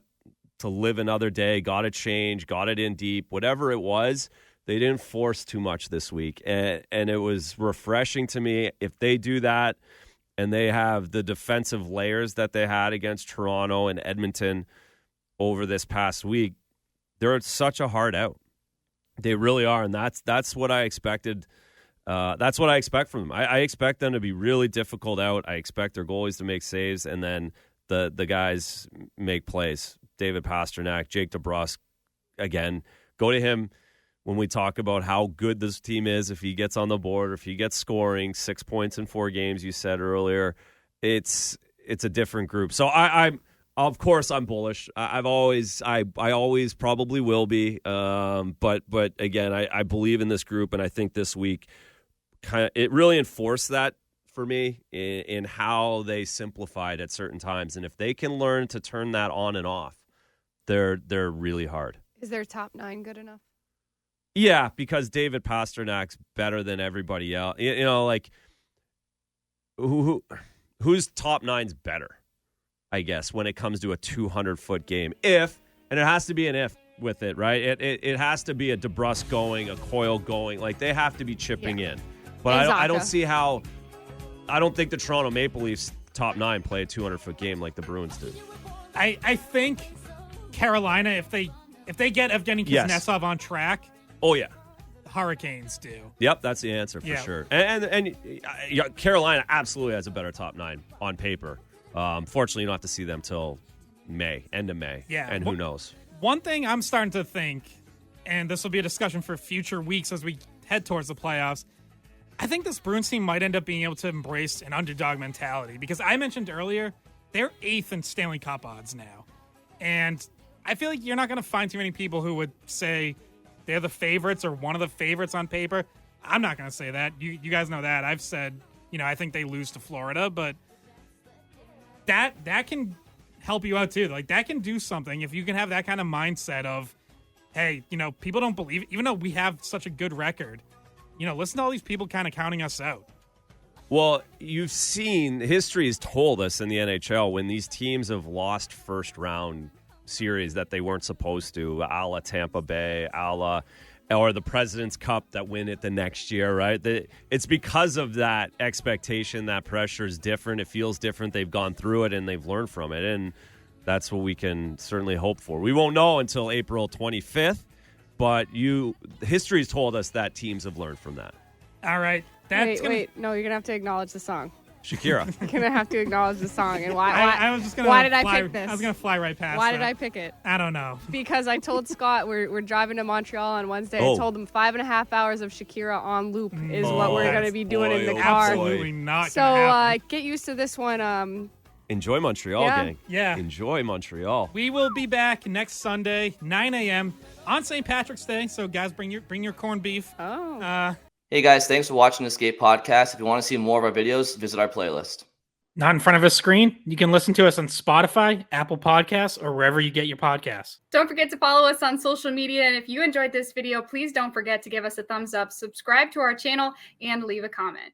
to live another day, got it changed, got it in deep, whatever it was. They didn't force too much this week. And it was refreshing to me. If they do that and they have the defensive layers that they had against Toronto and Edmonton over this past week, they're such a hard out. They really are, and that's what I expected. That's what I expect from them. I expect them to be really difficult out. I expect their goalies to make saves, and then the guys make plays. David Pastrnak, Jake DeBrusk, again, go to him when we talk about how good this team is. If he gets on the board, or if he gets scoring 6 points in 4 games, you said earlier, it's a different group. So I'm. Of course, I'm bullish. I always probably will be. But again, I believe in this group, and I think this week it really enforced that for me in how they simplified at certain times. And if they can learn to turn that on and off, they're really hard. Is their top 9 good enough? Yeah, because David Pasternak's better than everybody else. Who's top 9's better? I guess, when it comes to a 200-foot game. And it has to be an if with it, right? It has to be a DeBrusk going, a Coyle going. Like, they have to be chipping in. But I don't see how – I don't think the Toronto Maple Leafs top 9 play a 200-foot game like the Bruins do. I think Carolina, if they get Evgeny Kuznetsov on track – oh, yeah. Hurricanes do. Yep, that's the answer for sure. And Carolina absolutely has a better top 9 on paper. Fortunately, you don't have to see them till May, end of May. Yeah. And who knows? One thing I'm starting to think and this will be a discussion for future weeks as we head towards the playoffs, I think this Bruins team might end up being able to embrace an underdog mentality, because I mentioned earlier, they're 8th in Stanley Cup odds now. And I feel like you're not going to find too many people who would say they're the favorites or one of the favorites on paper. I'm not going to say that. You guys know that. I've said, I think they lose to Florida, but that can help you out too. Like, that can do something if you can have that kind of mindset of, hey, people don't believe it, even though we have such a good record. Listen to all these people kind of counting us out. Well, you've seen, history has told us in the NHL when these teams have lost first-round series that they weren't supposed to, a la Tampa Bay, or the President's Cup that win it the next year, right? It's because of that expectation, that pressure is different. It feels different. They've gone through it, and they've learned from it, and that's what we can certainly hope for. We won't know until April 25th, but history has told us that teams have learned from that. All right. Wait. No, you're going to have to acknowledge the song. Shakira. You're going to have to acknowledge the song. And why I was just gonna why did I fly, pick this? I was going to fly right past Why that. did I pick it? I don't know. Because I told Scott we're driving to Montreal on Wednesday. I told him 5.5 hours of Shakira on loop is what we're going to be doing in the car. Absolutely not. So get used to this one. Enjoy Montreal, gang. Yeah. Enjoy Montreal. We will be back next Sunday, 9 a.m. on St. Patrick's Day. So, guys, bring your corned beef. Oh. Hey, guys, thanks for watching the Skate Podcast. If you want to see more of our videos, visit our playlist. Not in front of a screen? You can listen to us on Spotify, Apple Podcasts, or wherever you get your podcasts. Don't forget to follow us on social media. And if you enjoyed this video, please don't forget to give us a thumbs up, subscribe to our channel, and leave a comment.